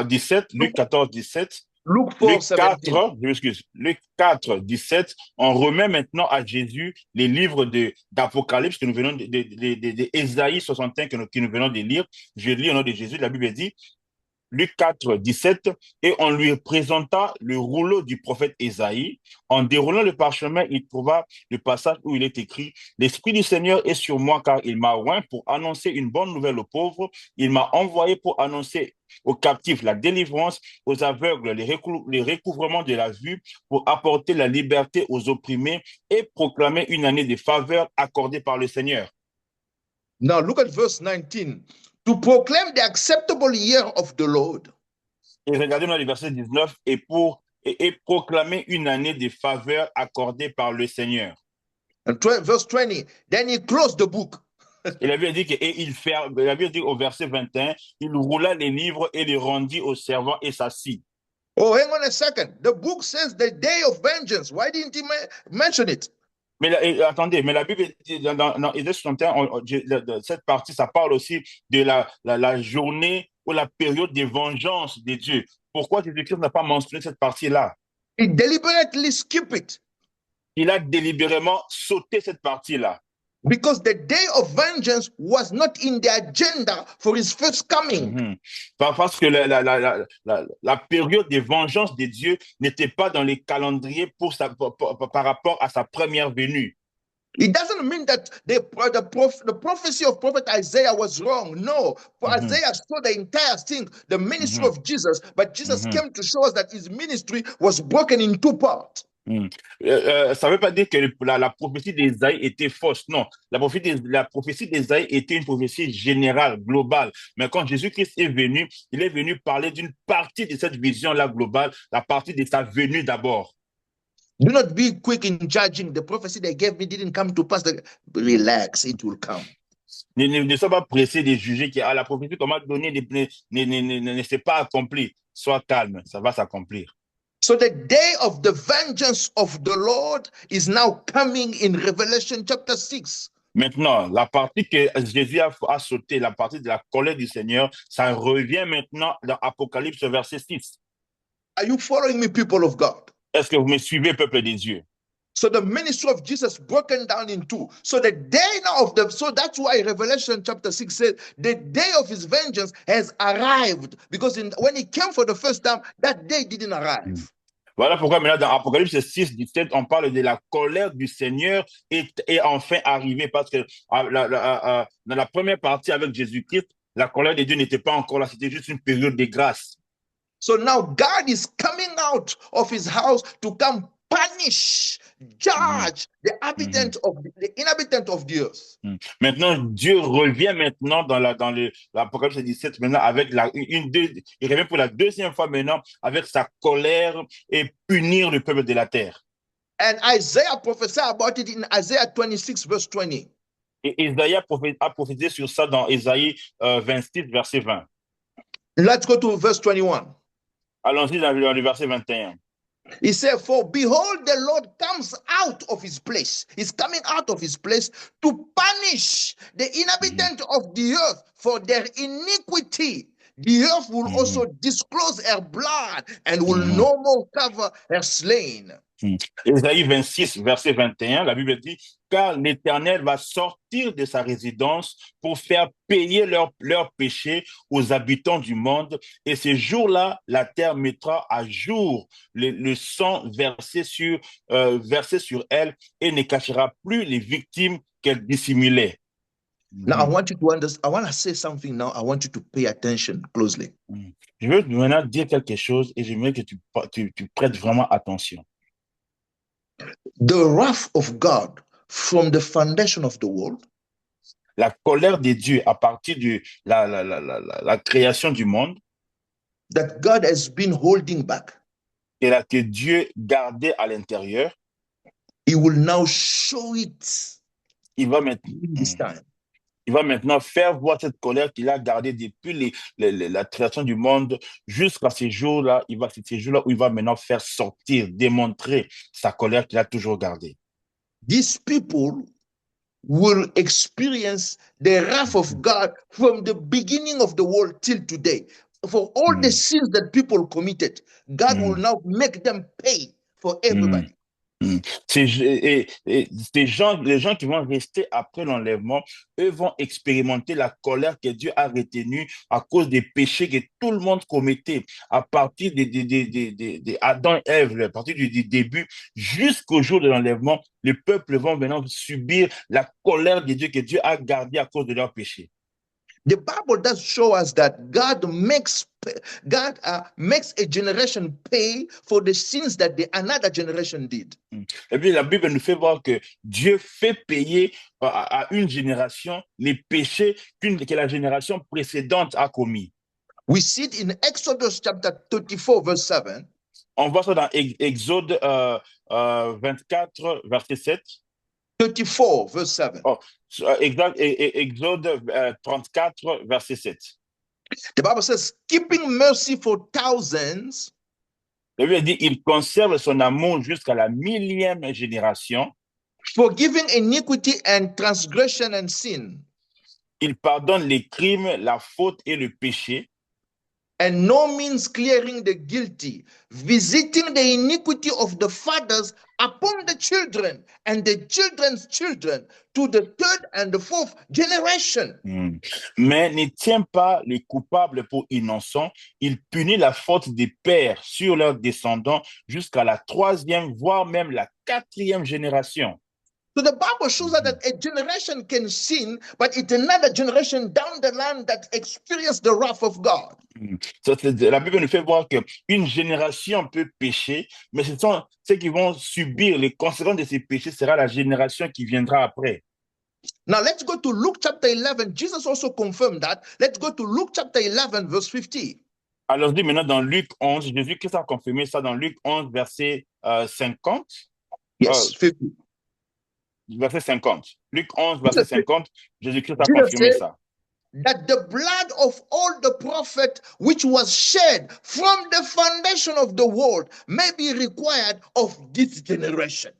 17, Luc 14, 17, Luke 4, Luc 4, 17, on remet maintenant à Jésus les livres d'Apocalypse que nous venons d'Ésaïe 61 que nous venons de lire. Je lis au nom de Jésus, la Bible dit, Luc 4, 17, et on lui présenta le rouleau du prophète Ésaïe. En déroulant le parchemin, il trouva le passage où il est écrit « L'Esprit du Seigneur est sur moi car il m'a oint pour annoncer une bonne nouvelle aux pauvres. Il m'a envoyé pour annoncer aux captifs la délivrance, aux aveugles les recouvrements de la vue, pour apporter la liberté aux opprimés et proclamer une année de faveur accordée par le Seigneur. » Now look at verse 19. To proclaim the acceptable year of the Lord. Et regardez dans le verset 19, et proclamer une année de faveur accordée par le Seigneur. And verse 20, then he closed the book. Il avait dit au verset 21, il roula les livres et les rendit au servant et s'assit. Oh, hang on a second. The book says the day of vengeance. Why didn't he mention it? Mais attendez, mais la Bible dit dans Ésaïe 61, cette partie, ça parle aussi de la journée ou la période de vengeance de Dieu. Pourquoi Jésus-Christ n'a pas mentionné cette partie-là? He deliberately skipped it. Il a délibérément sauté cette partie-là. Because the day of vengeance was not in the agenda for his first coming. Parce que la période de vengeance de Dieu n'était pas dans les calendriers par rapport à sa première venue. It doesn't mean that the prophecy of prophet Isaiah was wrong. No, for Isaiah saw the entire thing, the ministry of Jesus, but Jesus came to show us that his ministry was broken in two parts. Ça ne veut pas dire que la prophétie d'Ésaïe était fausse. Non, la prophétie d'Ésaïe était une prophétie générale, globale. Mais quand Jésus-Christ est venu, il est venu parler d'une partie de cette vision-là globale, la partie de sa venue d'abord. Do not be quick in judging. The prophecy they gave me didn't come to pass. Relax, it will come. Ne sois pas pressé de juger que la prophétie qu'on m'a donnée ne s'est pas accomplie. Sois calme, ça va s'accomplir. So the day of the vengeance of the Lord is now coming in Revelation chapter 6. Maintenant, la partie que Jésus a sauté, la partie de la colère du Seigneur, ça revient maintenant dans Apocalypse verset 6. Are you following me, people of God? Est-ce que vous me suivez, peuple des dieux? So the ministry of Jesus broken down in two. So the day now so that's why Revelation chapter 6 says the day of his vengeance has arrived. Because when he came for the first time, that day didn't arrive. Voilà pourquoi maintenant dans Apocalypse 6, 17, on parle de la colère du Seigneur est enfin arrivée, parce que dans la première partie avec Jésus-Christ, la colère de Dieu n'était pas encore là, c'était juste une période de grâce. So now God is coming out of his house to come punish, judge the inhabitant of the earth. Maintenant, Dieu revient maintenant dans l'Apocalypse 17, maintenant avec il revient pour la deuxième fois maintenant avec sa colère et punir le peuple de la terre. And Isaiah prophesied about it in Isaiah 26, verse 20. Et Isaïe a prophétisé sur ça dans Isaïe 26, verset 20. Let's go to verse 21. Allons-y dans le verset 21. He said, for behold, the Lord comes out of his place. He's coming out of his place to punish the inhabitant of the earth for their iniquity. The earth will also disclose her blood and will no more cover her slain. Ésaïe 26, verset 21, la Bible dit, car l'Éternel va sortir de sa résidence pour faire payer leurs péchés aux habitants du monde. Et ces jours-là, la terre mettra à jour le sang versé sur elle et ne cachera plus les victimes qu'elle dissimulait. Now, I want you to understand. I want to say something now. I want you to pay attention closely. Je veux maintenant dire quelque chose et j'aimerais que tu prêtes vraiment attention. The wrath of God from the foundation of the world. La colère de Dieu à partir de la création du monde. That God has been holding back. Et là que Dieu gardait à l'intérieur. He will now show it. Il va maintenant faire voir cette colère qu'il a gardée depuis la création du monde jusqu'à ces jours-là. C'est ces jours-là où il va maintenant faire sortir, démontrer sa colère qu'il a toujours gardée. These people will experience the wrath of God from the beginning of the world till today. For all the sins that people committed, God will now make them pay for everybody. Les gens qui vont rester après l'enlèvement, eux vont expérimenter la colère que Dieu a retenue à cause des péchés que tout le monde commettait à partir d'Adam et Ève, à partir du début jusqu'au jour de l'enlèvement. Les peuples vont maintenant subir la colère de Dieu que Dieu a gardée à cause de leurs péchés. The Bible does show us that God makes a generation pay for the sins that another generation did. Et puis la Bible nous fait voir que Dieu fait payer à une génération les péchés que la génération précédente a commis. We see it in Exodus chapter 34 verse 7. On voit ça dans Exode 24 verset 7. 34 verse 7. Oh, Exode 34 verset 7. The Bible says, keeping mercy for thousands. La Bible dit, il conserve son amour jusqu'à la 1000e génération. Forgiving iniquity and transgression and sin. Il pardonne les crimes, la faute et le péché. And no means clearing the guilty, visiting the iniquity of the fathers upon the children and the children's children to the third and the fourth generation. Mais ne tient pas les coupables pour innocents. Il punit la faute des pères sur leurs descendants jusqu'à la 3e, voire même la 4e génération. So the Bible shows us that a generation can sin, but it's another generation down the line that experience the wrath of God. La Bible nous fait voir qu'une génération peut pécher, mais ce sont ceux qui vont subir les conséquences de ces péchés sera la génération qui viendra après. Now let's go to Luke chapter 11. Jesus also confirmed that. Let's go to Luke chapter 11 verse 50. Alors dit maintenant dans Luc 11, Jésus-Christ a confirmé ça dans Luc 11 verset 50. Yes, 50. Verset 50. Luc 11 verset 50, Jésus-Christ a confirmé ça. That the blood of all the prophets which was shed from the foundation of the world may be required of this generation.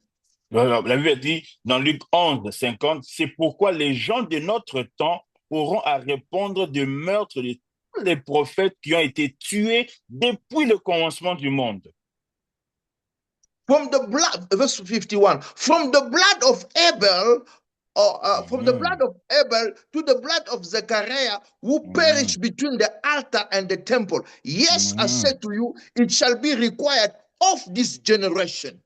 La Bible dit dans Luc 11, 50, c'est pourquoi les gens de notre temps auront à répondre de meurtre de tous les prophètes qui ont été tués depuis le commencement du monde. From the blood, verse 51, from the blood of Abel, from the blood of Abel to the blood of Zechariah, who perished between the altar and the temple. Yes, I said to you, it shall be required of this generation.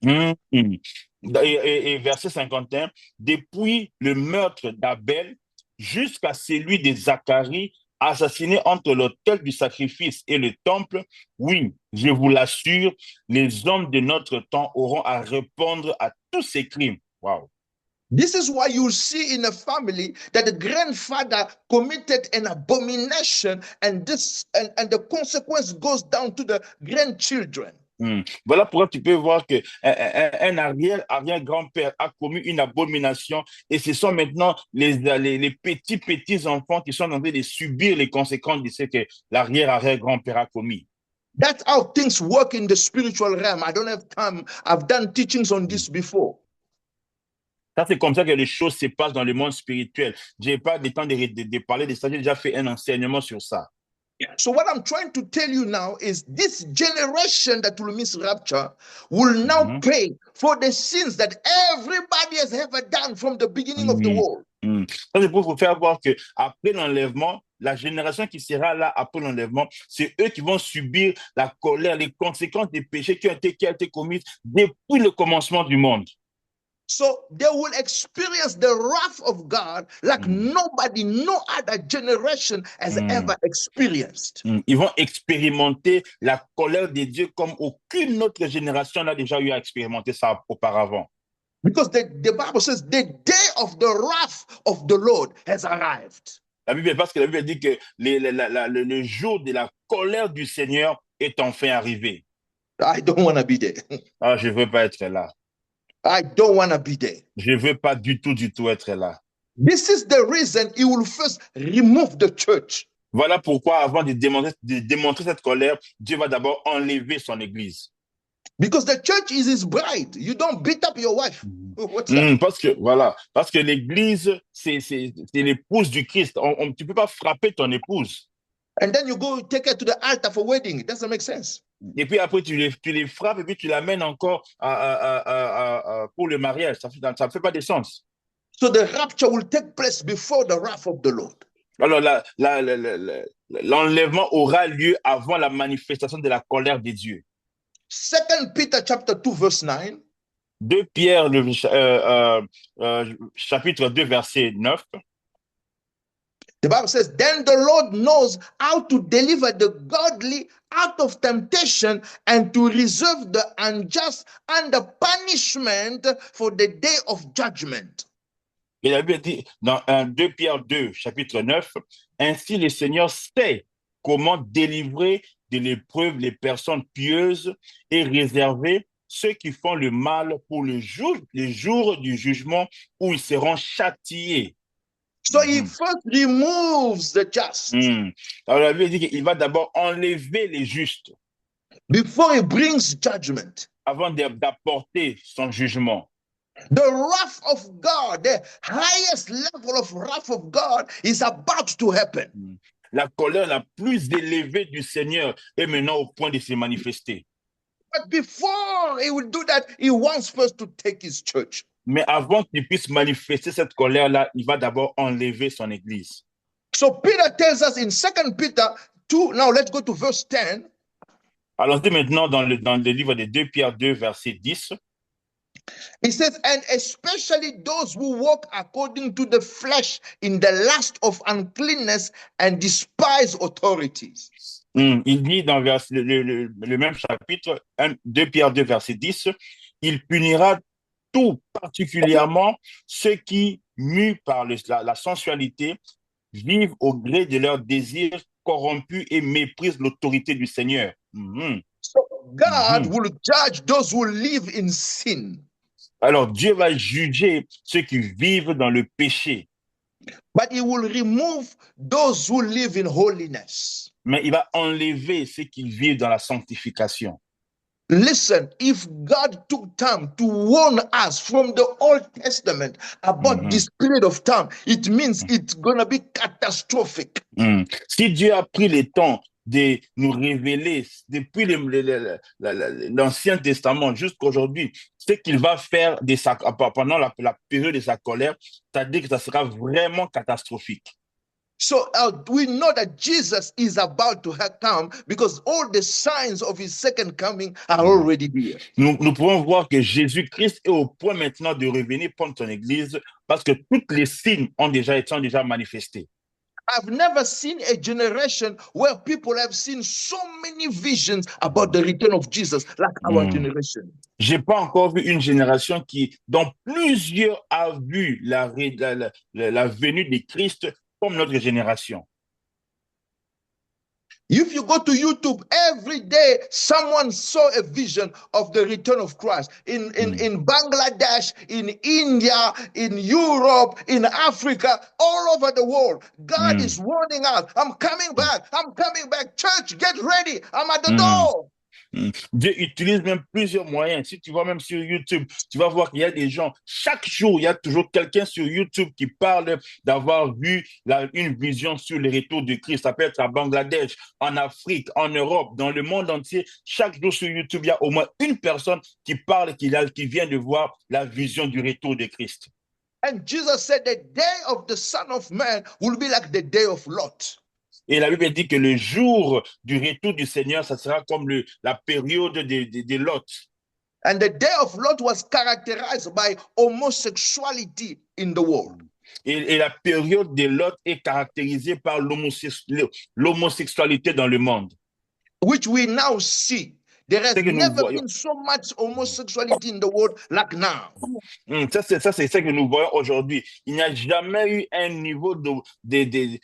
Et verset 51, depuis le meurtre d'Abel jusqu'à celui de Zacharie assassiné entre l'autel du sacrifice et le temple, oui, je vous l'assure, les hommes de notre temps auront à répondre à tous ces crimes. Wow. This is why you see in a family that the grandfather committed an abomination, and the consequence goes down to the grandchildren. Voilà pourquoi tu peux voir que un arrière-grand-père a commis une abomination et ce sont maintenant les petits enfants qui sont en train de subir les conséquences de ce que l'arrière-grand-père a commis. That's how things work in the spiritual realm. I don't have time. I've done teachings on this before. Ça, c'est comme ça que les choses se passent dans le monde spirituel. Je n'ai pas le temps de parler de ça. J'ai déjà fait un enseignement sur ça. So what I'm trying to tell you now is this generation that will miss rapture will now pay for the sins that everybody has ever done from the beginning of the world. Ça, c'est pour vous faire voir que après l'enlèvement, la génération qui sera là après l'enlèvement, c'est eux qui vont subir la colère, les conséquences des péchés qui ont été commis depuis le commencement du monde. So they will experience the wrath of God like nobody, no other generation has ever experienced. Ils vont expérimenter la colère de Dieu comme aucune autre génération n'a déjà eu à expérimenter ça auparavant. Because the Bible says the day of the wrath of the Lord has arrived. Parce que la Bible dit que le jour de la colère du Seigneur est enfin arrivé. I don't want to be there. Ah, je ne veux pas être là. I don't want to be there. Je ne veux pas du tout être là. This is the reason he will first remove the church. Voilà pourquoi, avant de démontrer cette colère, Dieu va d'abord enlever son église. Because the church is his bride. You don't beat up your wife. What's that? Parce que l'église, c'est l'épouse du Christ. Tu ne peux pas frapper ton épouse. And then you go take her to the altar for wedding. It doesn't make sense. Et puis après, tu les frappes et puis tu l'amènes encore pour le mariage. Ça ne fait pas de sens. So the rapture will take place before the wrath of the Lord. Alors, l'enlèvement aura lieu avant la manifestation de la colère de Dieu. 2 Peter chapter 2 verse 9. 2 Pierre, chapitre 2, verset 9. The Bible says, then the Lord knows how to deliver the godly out of temptation and to reserve the unjust under punishment for the day of judgment. Et la Bible dit dans 2 Pierre 2, chapitre 9, ainsi le Seigneur sait comment délivrer de l'épreuve les personnes pieuses et réserver ceux qui font le mal pour le jour du jugement où ils seront châtiés. So he first removes the just. Alors la Bible dit qu'il va d'abord enlever les justes before he brings judgment. Avant d'apporter son jugement. The wrath of God, the highest level of wrath of God is about to happen. La colère la plus élevée du Seigneur est maintenant au point de se manifester. But before he will do that, he wants first to take his church. Mais avant qu'il puisse manifester cette colère-là, il va d'abord enlever son église. So Peter tells us in 2 Peter 2, now let's go to verse 10. Allons-y maintenant dans le livre de 2 Pierre 2, verset 10. He says, and especially those who walk according to the flesh in the lust of uncleanness and despise authorities. Il dit dans le même chapitre, 2 Pierre 2, verset 10, il punira tout particulièrement ceux qui, mus par la sensualité, vivent au gré de leurs désirs corrompus et méprisent l'autorité du Seigneur. So God will judge those who live in sin. Alors Dieu va juger ceux qui vivent dans le péché. But he will remove those who live in holiness. Mais il va enlever ceux qui vivent dans la sanctification. Listen, if God took time to warn us from the Old Testament about this period of time, it means it's going to be catastrophic. Si Dieu a pris le temps de nous révéler depuis l'Ancien Testament jusqu'à aujourd'hui, ce qu'il va faire pendant la période de sa colère, c'est-à-dire que ça sera vraiment catastrophique. So we know that Jesus is about to come because all the signs of his second coming are already here. Nous pouvons voir que Jésus-Christ est au point maintenant de revenir prendre son église parce que tous les signes ont déjà manifestés. I've never seen a generation where people have seen so many visions about the return of Jesus like our generation. J'ai pas encore vu une génération qui, dont plusieurs a vu la venue de Christ comme notre génération. If you go to YouTube, every day someone saw a vision of the return of Christ in Bangladesh, in India, in Europe, in Africa, all over the world. God is warning us. I'm coming back. I'm coming back. Church, get ready. I'm at the door. Dieu utilise même plusieurs moyens. Si tu vas même sur YouTube, tu vas voir qu'il y a des gens, chaque jour, il y a toujours quelqu'un sur YouTube qui parle d'avoir vu une vision sur le retour de Christ. Ça peut être à Bangladesh, en Afrique, en Europe, dans le monde entier. Chaque jour sur YouTube, il y a au moins une personne qui parle, qui vient de voir la vision du retour de Christ. And Jesus said, the day of the Son of Man will be like the day of Lot. Et la Bible dit que le jour du retour du Seigneur, ça sera comme la période de Lot. And the day of Lot was characterized by homosexuality in the world. Et la période de Lot est caractérisée par l'homosexualité dans le monde. Which we now see. There has never been so much homosexuality in the world like now. Ça, c'est ce que nous voyons aujourd'hui. Il n'y a jamais eu un niveau des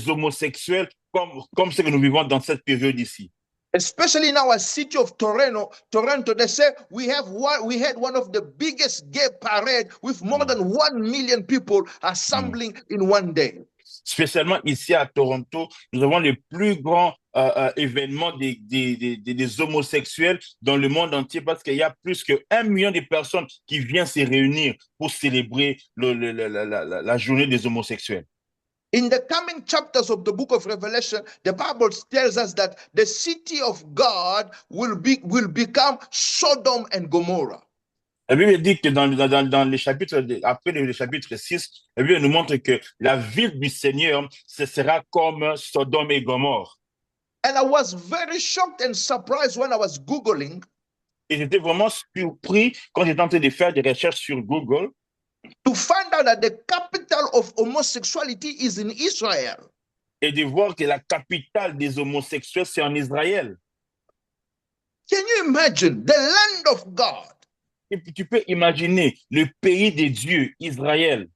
homosexuels comme ce que nous vivons dans cette période ici. Especially in our city of Toronto, they say we had one of the biggest gay parade with more than 1 million people assembling in one day. Spécialement ici à Toronto, nous avons le plus grand événement des homosexuels dans le monde entier parce qu'il y a plus que 1 million de personnes qui viennent se réunir pour célébrer la journée des homosexuels. In the coming chapters of the book of Revelation, the Bible tells us that the city of God will become Sodom and Gomorrah. La Bible dit que dans les chapitres, après le chapitre 6, la Bible nous montre que la ville du Seigneur, ce sera comme Sodome et Gomorre. And I was very shocked and surprised when I was Googling. Et j'étais vraiment surpris quand j'étais en train de faire des recherches sur Google. To find out that the capital of homosexuality is in Israel. Et de voir que la capitale des homosexuels, c'est en Israël. Can you imagine the land of God? Et puis tu peux imaginer le pays de Dieu, Israël.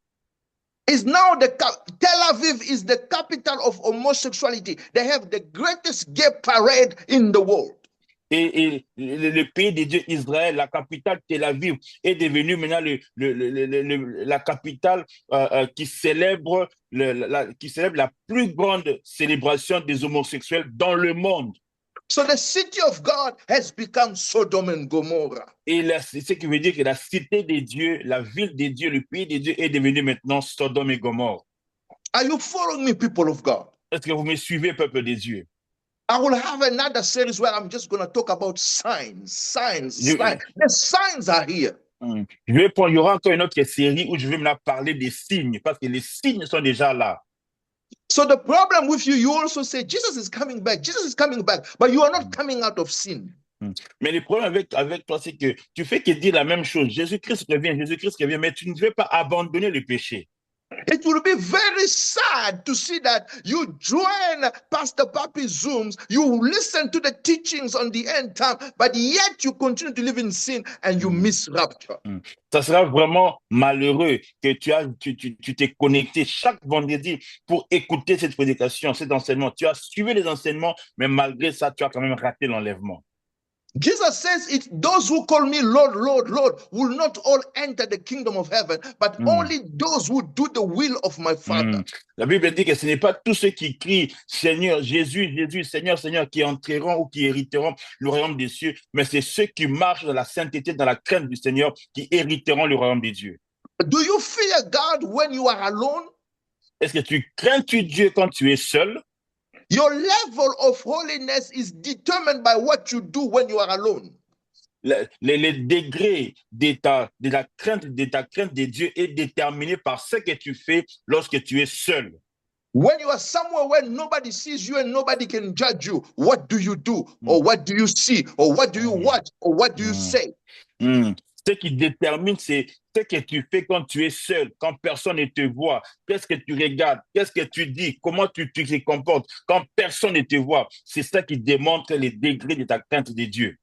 Is now Tel Aviv is the capital of homosexuality. They have the greatest gay parade in the world. Et le pays de Dieu, Israël, la capitale Tel Aviv, est devenue maintenant la capitale qui célèbre la plus grande célébration des homosexuels dans le monde. So the city of God has become Sodom and Gomorrah. Et c'est ce qui veut dire que la cité de Dieu, la ville de Dieu, le pays de Dieu est devenu maintenant Sodome et Gomorre. Are you following me, people of God? Est-ce que vous me suivez, peuple de Dieu? I will have another series where I'm just going to talk about signs. The signs are here. Il y aura encore une autre série où je vais me parler des signes, parce que les signes sont déjà là. So the problem with you, you also say, Jesus is coming back, but you are not coming out of sin. Mais le problème avec toi, c'est que tu fais que dire la même chose. Jésus-Christ revient, mais tu ne veux pas abandonner le péché. It will be very sad to see that you join Pastor Papi's Zooms, you listen to the teachings on the end time, but yet you continue to live in sin and you miss rapture. Ça sera vraiment malheureux que tu t'es connecté chaque vendredi pour écouter cette prédication, cet enseignement. Tu as suivi les enseignements, mais malgré ça, tu as quand même raté l'enlèvement. Jesus says, those who call me Lord, Lord, Lord will not all enter the kingdom of heaven, but only those who do the will of my Father. La Bible dit que ce n'est pas tous ceux qui crient Seigneur, Jésus, Jésus, Seigneur, Seigneur, qui entreront ou qui hériteront le royaume des cieux, mais c'est ceux qui marchent dans la sainteté, dans la crainte du Seigneur, qui hériteront le royaume des dieux. Do you fear God when you are alone? Est-ce que tu crains-tu Dieu quand tu es seul? Your level of holiness is determined by what you do when you are alone. Les degrés de la crainte de Dieu est déterminé par ce que tu fais lorsque tu es seul. When you are somewhere where nobody sees you and nobody can judge you, what do you do? Or what do you see? Or what do you watch? Or what do you say? Ce qui détermine, c'est ce que tu fais quand tu es seul, quand personne ne te voit. Qu'est-ce que tu regardes? Qu'est-ce que tu dis? Comment tu te comportes quand personne ne te voit? C'est ça qui démontre les degrés de ta crainte de Dieu.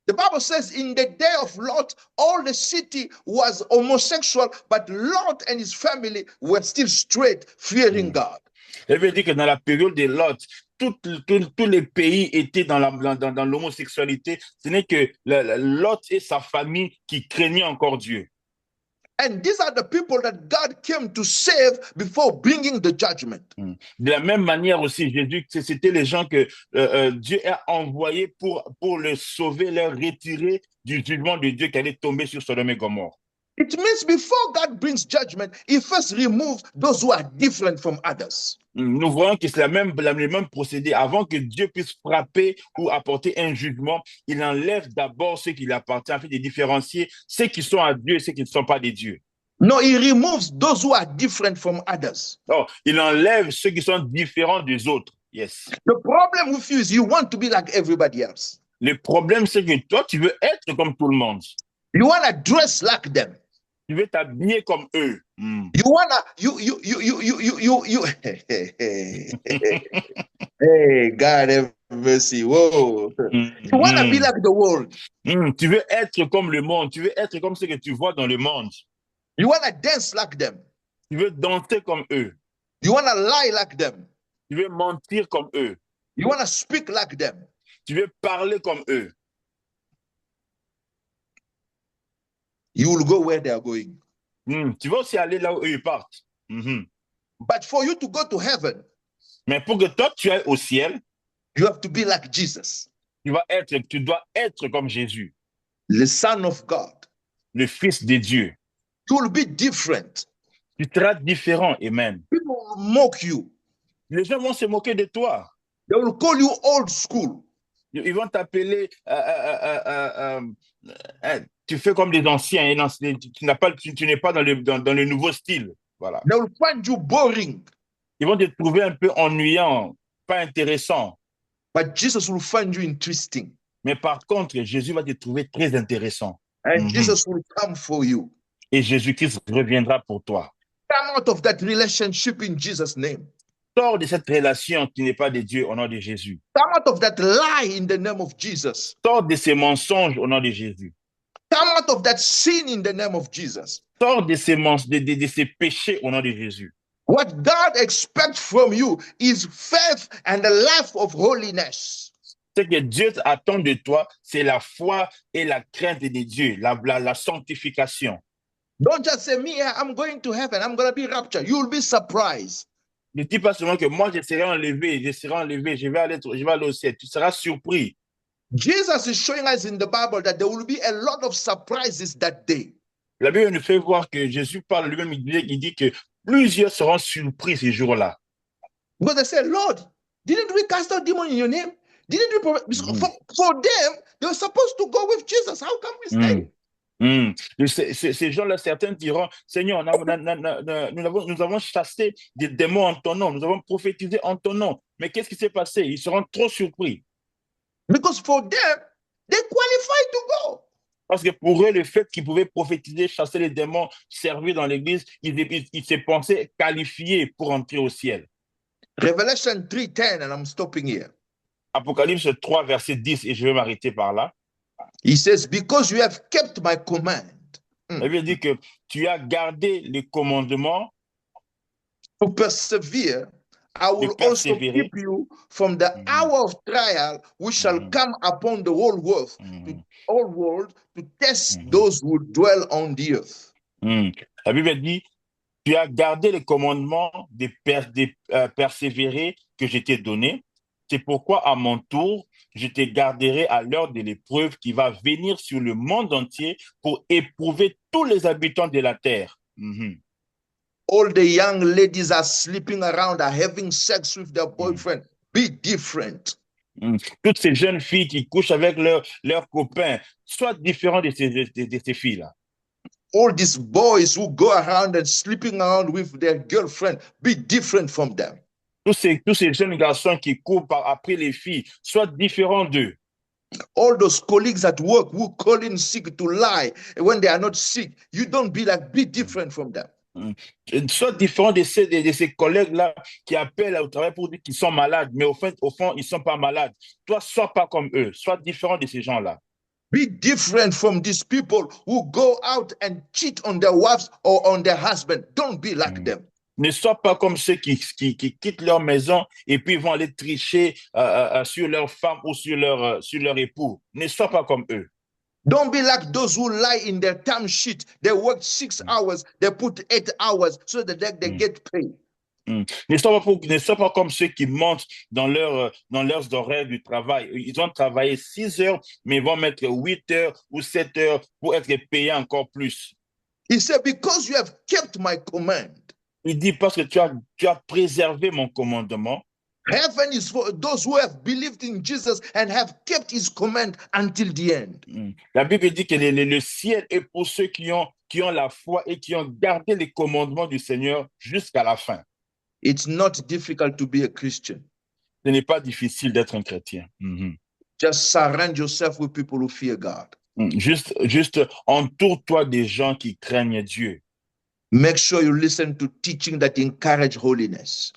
The Bible says in the day of Lot, all the city was homosexual, but Lot and his family were still straight, fearing God. Ça veut dire que dans la période de Lot, tous les pays étaient dans l'homosexualité. Ce n'est que Lot et sa famille qui craignaient encore Dieu. And these are the people that God came to save before bringing the judgment. De la même manière aussi, Jésus, c'était les gens que Dieu a envoyés pour les sauver, les retirer du jugement de Dieu qui allait tomber sur Sodome et Gomorrhe. It means before God brings judgment, he first removes those who are different from others. Nous voyons que c'est le même procédé. Avant que Dieu puisse frapper ou apporter un jugement, il enlève d'abord ce qui lui appartient afin de différencier ceux qui sont à Dieu et ceux qui ne sont pas des dieux. No, he removes those who are different from others. Oh, il enlève ceux qui sont différents des autres. Yes. The problem with you is you want to be like everybody else. Le problème, c'est que toi, tu veux être comme tout le monde. You want to dress like them. Tu veux t'habiller comme eux. You wanna hey, God have mercy. Whoa. You wanna be like the world. Tu veux être comme le monde. Tu veux être comme ce que tu vois dans le monde. You wanna dance like them. Tu veux danser comme eux. You wanna lie like them. Tu veux mentir comme eux. You wanna speak like them. Tu veux parler comme eux. You will go where they are going. Tu vas aussi aller là où eux ils partent. But for you to go to heaven, mais pour que toi tu ailles au ciel, you have to be like Jesus. Tu dois être comme Jésus, the Son of God. le Fils de Dieu. You will be different. Tu seras différent, amen. People will mock you. Les gens vont se moquer de toi. They will call you old school. Ils vont t'appeler tu fais comme des anciens, tu n'es pas dans le nouveau style. Voilà. They will find you boring. Ils vont te trouver un peu ennuyant, pas intéressant. But Jesus will find you interesting. Mais par contre, Jésus va te trouver très intéressant. And Jesus will come for you. Et Jésus-Christ reviendra pour toi. Come out of that relationship in Jesus' name. Sors de cette relation qui n'est pas de Dieu au nom de Jésus. Come out of that lie in the name of Jesus. Sors de ces mensonges au nom de Jésus. Come out of that sin in the name of Jesus. Sors de ces péchés au nom de Jésus. What God expects from you is faith and a life of holiness. Ce que Dieu attend de toi, c'est la foi et la crainte de Dieu, la sanctification. Don't just say, me, I'm going to heaven, I'm going to be raptured. You'll be surprised. Ne dis pas seulement que moi, je serai enlevé, je vais aller au ciel. Tu seras surpris. Jesus is showing us in the Bible that there will be a lot of surprises that day. La Bible nous fait voir que Jésus parle lui-même, il dit que plusieurs seront surpris ces jours-là. Because they say, Lord, didn't we cast out demons in your name? Didn't we? For them, they were supposed to go with Jesus. How come we stay? Ces gens-là, certains diront, Seigneur, nous avons chassé des démons en ton nom, nous avons prophétisé en ton nom. Mais qu'est-ce qui s'est passé? Ils seront trop surpris. Because for them, they qualified to go. Parce que pour eux, le fait qu'ils pouvaient prophétiser, chasser les démons, servir dans l'église, ils se pensaient qualifiés pour entrer au ciel. Revelation 3:10, and I'm stopping here. Apocalypse 3, verset 10, et je vais m'arrêter par là. He says, because you have kept my command. Ça veut dire que tu as gardé les commandements. To persevere, I will also keep you from the hour of trial which shall come upon the whole world, to test those who dwell on the earth. La Bible dit, tu as gardé les commandements de persévérer que je t'ai donné. C'est pourquoi, à mon tour, je te garderai à l'heure de l'épreuve qui va venir sur le monde entier pour éprouver tous les habitants de la terre. All the young ladies are sleeping around, are having sex with their boyfriend. Be different. Toutes ces jeunes filles qui couchent avec leurs copains, soient différents de ces filles-là. All these boys who go around and sleeping around with their girlfriend, be different from them. Tous ces jeunes garçons qui courent après les filles, soient différents d'eux. All those colleagues at work who call in sick to lie when they are not sick, you don't be different from them. Sois différent de ces collègues-là qui appellent au travail pour dire qu'ils sont malades, mais au fond, ils ne sont pas malades. Toi, sois pas comme eux. Sois différent de ces gens-là. Be different from these people who go out and cheat on their wives or on their husband. Don't be like them. Ne sois pas comme ceux qui quittent leur maison et puis vont aller tricher sur leur femme ou sur leur époux. Ne sois pas comme eux. Don't be like those who lie in their time sheet. They work 6 hours, they put 8 hours so that they get paid. Ne sois pas comme ceux qui mentent dans leurs horaires du travail. Ils ont travaillé 6 heures, mais ils vont mettre 8 heures ou 7 heures pour être payés encore plus. He said, because you have kept my command. Il dit, parce que tu as préservé mon commandement. Heaven is for those who have believed in Jesus and have kept his command until the end. La Bible dit que le ciel est pour ceux qui ont la foi et qui ont gardé les commandements du Seigneur jusqu'à la fin. It's not difficult to be a Christian. Ce n'est pas difficile d'être un chrétien. Just surround yourself with people who fear God. Juste entoure-toi des gens qui craignent Dieu. Make sure you listen to teaching that encourage holiness.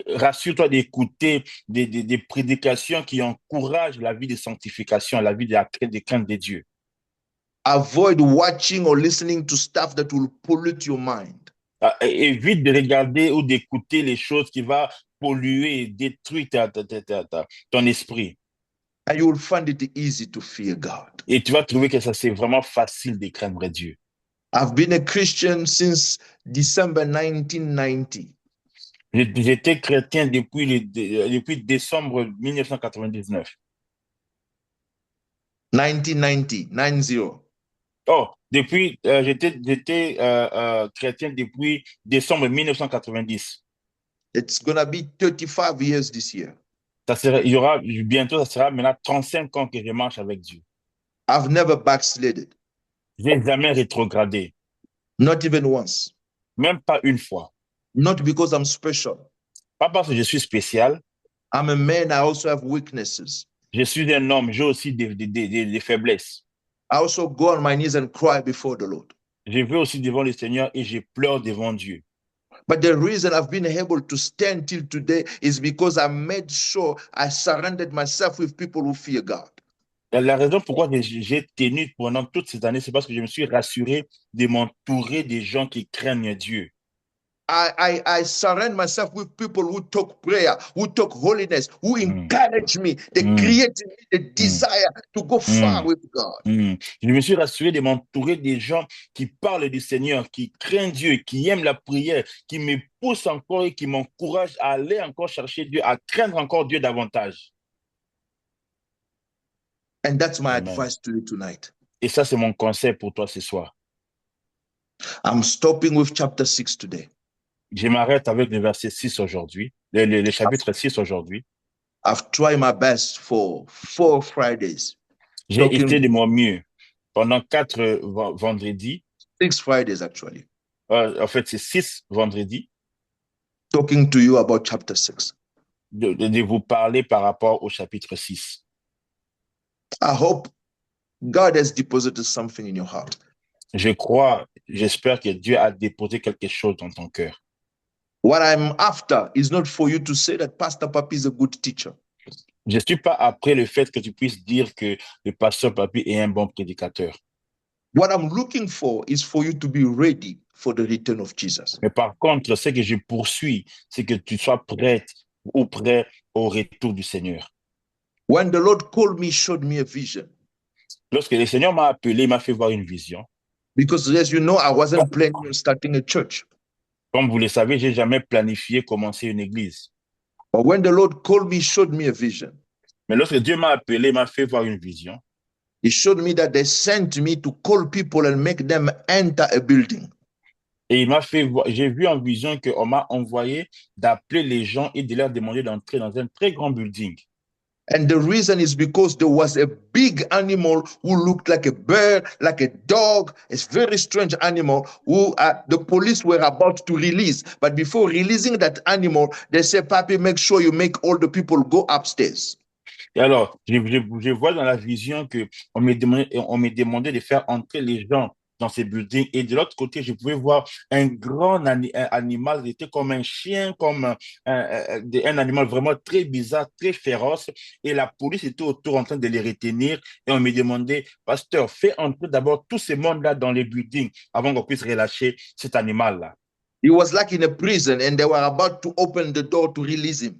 Rassure-toi d'écouter des prédications qui encouragent la vie de sanctification, la vie de crainte de Dieu. Avoid watching or listening to stuff that will pollute your mind. Évite de regarder ou d'écouter les choses qui vont polluer et détruire ton esprit. And you will find it easy to fear God. Et tu vas trouver que ça c'est vraiment facile de craindre Dieu. I've been a Christian since December 1990. J'étais chrétien depuis décembre 1999. 1990, 90. Oh, j'étais chrétien depuis décembre 1990. It's gonna be 35 years this year. Bientôt, ça sera maintenant 35 ans que je marche avec Dieu. I've never backslided. Je n'ai jamais rétrogradé. Not even once. Même pas une fois. Not because I'm special. Pas parce que je suis spécial. I'm a man, I also have weaknesses. Je suis un homme, j'ai aussi des faiblesses. I also go on my knees and cry before the Lord. Je vais aussi devant le Seigneur et je pleure devant Dieu. But the reason I've been able to stand till today is because I made sure I surrounded myself with people who fear God. La raison pourquoi j'ai tenu pendant toutes ces années, c'est parce que je me suis rassuré de m'entourer des gens qui craignent Dieu. I surround myself with people who talk prayer, who talk holiness, who encourage me. They create in me the desire to go far with God. Je me suis rassuré de m'entourer des gens qui parlent du Seigneur, qui craignent Dieu, qui aiment la prière, qui me poussent encore et qui m'encouragent à aller encore chercher Dieu, à craindre encore Dieu davantage. And that's my Amen. advice to you tonight. Et ça, c'est mon conseil pour toi ce soir. I'm stopping with chapter 6 today. Je m'arrête avec le verset 6 aujourd'hui, le chapitre 6 aujourd'hui. I've tried my best for 4 Fridays. J'ai été de mon mieux pendant 4 vendredis. 6 Fridays, actually. En fait, c'est 6 vendredis. Talking to you about chapter 6. De vous parler par rapport au chapitre 6. I hope God has deposited something in your heart. J'espère que Dieu a déposé quelque chose dans ton cœur. What I'm after is not for you to say that Pastor Papi is a good teacher. Je ne suis pas après le fait que tu puisses dire que le pasteur Papi est un bon prédicateur. What I'm looking for is for you to be ready for the return of Jesus. Mais par contre, ce que je poursuis, c'est que tu sois prête ou prêt au retour du Seigneur. When the Lord called me, showed me a vision. Lorsque le Seigneur m'a appelé, il m'a fait voir une vision. Because as you know, I wasn't planning on starting a church. Comme vous le savez, j'ai jamais planifié commencer une église. But when the Lord called me, showed me a vision. Mais lorsque Dieu m'a appelé, il m'a fait voir une vision. He showed me that they sent me to call people and make them enter a building. Et il m'a fait voir, j'ai vu en vision qu'on m'a envoyé d'appeler les gens et de leur demander d'entrer dans un très grand building. And the reason is because there was a big animal who looked like a bird, like a dog, a very strange animal who the police were about to release. But before releasing that animal, they said, Papi, make sure you make all the people go upstairs. Et alors, je vois dans la vision que on me demandait de faire entrer les gens dans ces buildings. Et de l'autre côté, je pouvais voir un grand un animal, il était comme un chien, comme un animal vraiment très bizarre, très féroce. Et la police était autour en train de les retenir. Et on me demandait, pasteur, fais entrer d'abord tous ces mondes-là dans les buildings avant qu'on puisse relâcher cet animal-là. He was like in a prison and they were about to open the door to release him.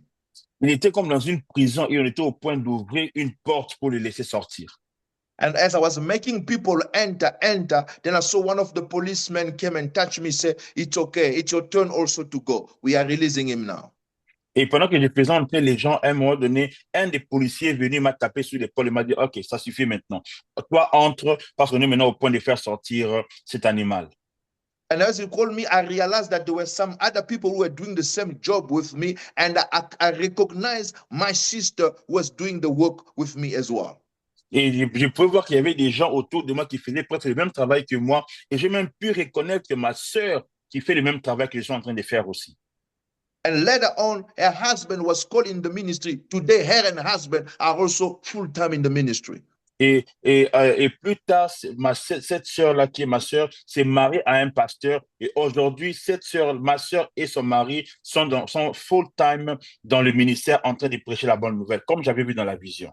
Il était comme dans une prison et on était au point d'ouvrir une porte pour le laisser sortir. And as I was making people enter, then I saw one of the policemen came and touched me, say, it's okay, it's your turn also to go. We are releasing him now. Et pendant que je faisais entrer les gens, à un moment donné, un des policiers est venu, m'a tapé sur l'épaule et m'a dit, OK, ça suffit maintenant. Toi, entre, parce qu'on est maintenant au point de faire sortir cet animal. And as he called me, I realized that there were some other people who were doing the same job with me. And I recognized my sister was doing the work with me as well. Et je pouvais voir qu'il y avait des gens autour de moi qui faisaient presque le même travail que moi. Et j'ai même pu reconnaître que ma sœur qui fait le même travail que je suis en train de faire aussi. And later on, her husband was called in the ministry. Today, her and husband are also full-time in the ministry. Et plus tard, cette sœur-là, qui est ma sœur, s'est mariée à un pasteur. Et aujourd'hui, ma sœur et son mari sont full-time dans le ministère en train de prêcher la bonne nouvelle, comme j'avais vu dans la vision.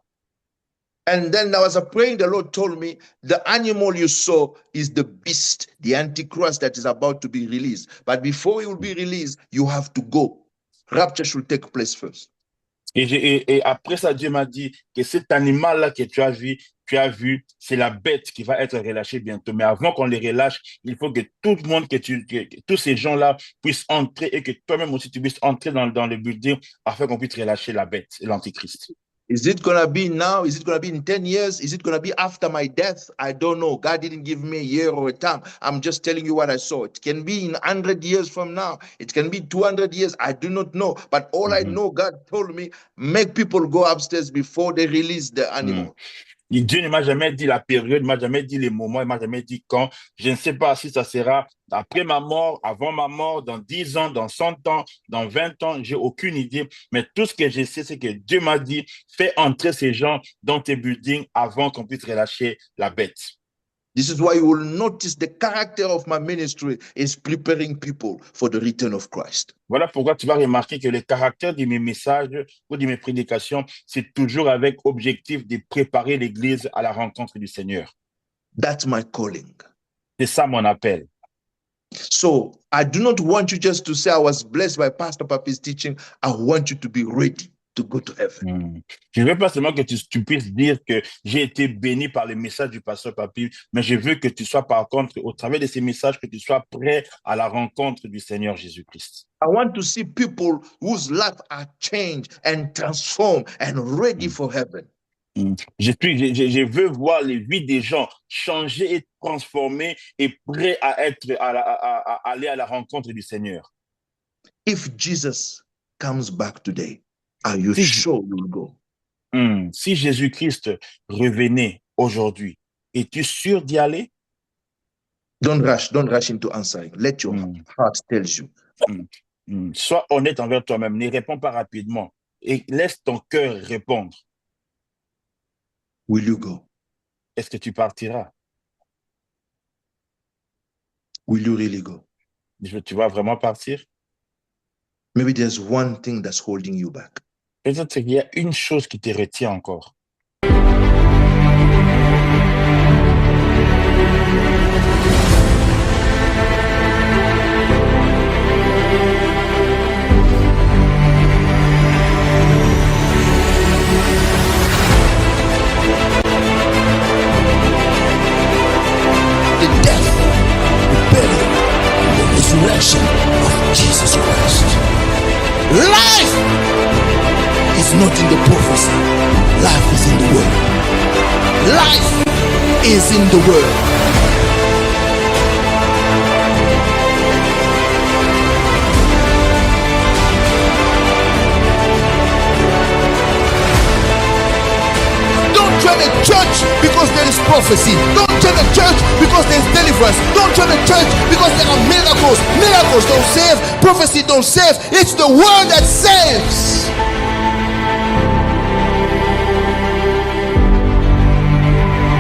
And then I was praying, the Lord told me, the animal you saw is the beast, the Antichrist that is about to be released. But before he will be released, you have to go. Rapture should take place first. Et après ça, Dieu m'a dit que cet animal-là que tu as vu, c'est la bête qui va être relâchée bientôt. Mais avant qu'on les relâche, il faut que tout le monde, que tous ces gens-là puissent entrer et que toi-même aussi tu puisses entrer dans le building afin qu'on puisse relâcher la bête, l'Antichrist. Is it going to be now? Is it going to be in 10 years? Is it going to be after my death? I don't know. God didn't give me a year or a time. I'm just telling you what I saw. It can be in 100 years from now. It can be 200 years. I do not know. But all I know, God told me, make people go upstairs before they release the animal. Dieu ne m'a jamais dit la période, ne m'a jamais dit les moments, il ne m'a jamais dit quand. Je ne sais pas si ça sera après ma mort, avant ma mort, dans 10 ans, dans 100 ans, dans 20 ans, j'ai aucune idée. Mais tout ce que je sais, c'est que Dieu m'a dit, fais entrer ces gens dans tes buildings avant qu'on puisse relâcher la bête. This is why you will notice the character of my ministry is preparing people for the return of Christ. Voilà pourquoi tu vas remarquer que le caractère de mes messages ou de mes prédications, c'est toujours avec objectif de préparer l'Église à la rencontre du Seigneur. That's my calling. C'est ça mon appel. So I do not want you just to say I was blessed by Pastor Papi's teaching. I want you to be ready to go to heaven. Je ne veux pas seulement que tu puisses dire que j'ai été béni par les messages du pasteur Papi, mais je veux que tu sois par contre, au travers de ces messages, que tu sois prêt à la rencontre du Seigneur Jésus-Christ. I want to see people whose lives are changed and transformed and ready for heaven. Je veux voir les vies des gens changer et transformer et prêts à aller à la rencontre du Seigneur. If Jesus comes back today, are you sure you'll go? Si Jésus-Christ revenait aujourd'hui, es-tu sûr d'y aller? Don't rush into answering. Let your heart tell you. Sois honnête envers toi-même, ne réponds pas rapidement et laisse ton cœur répondre. Will you go? Est-ce que tu partiras? Will you really go? Tu vas vraiment partir? Maybe there's one thing that's holding you back. Peut-être qu'il y a une chose qui te retient encore. The death, the burial, and the resurrection of Jesus Christ. Life is not in the prophecy. Life is in the word. Life is in the word. Don't join a church because there is prophecy. Don't join a church because there is deliverance. Don't join a church because there are miracles. Miracles don't save. Prophecy don't save. It's the word that saves.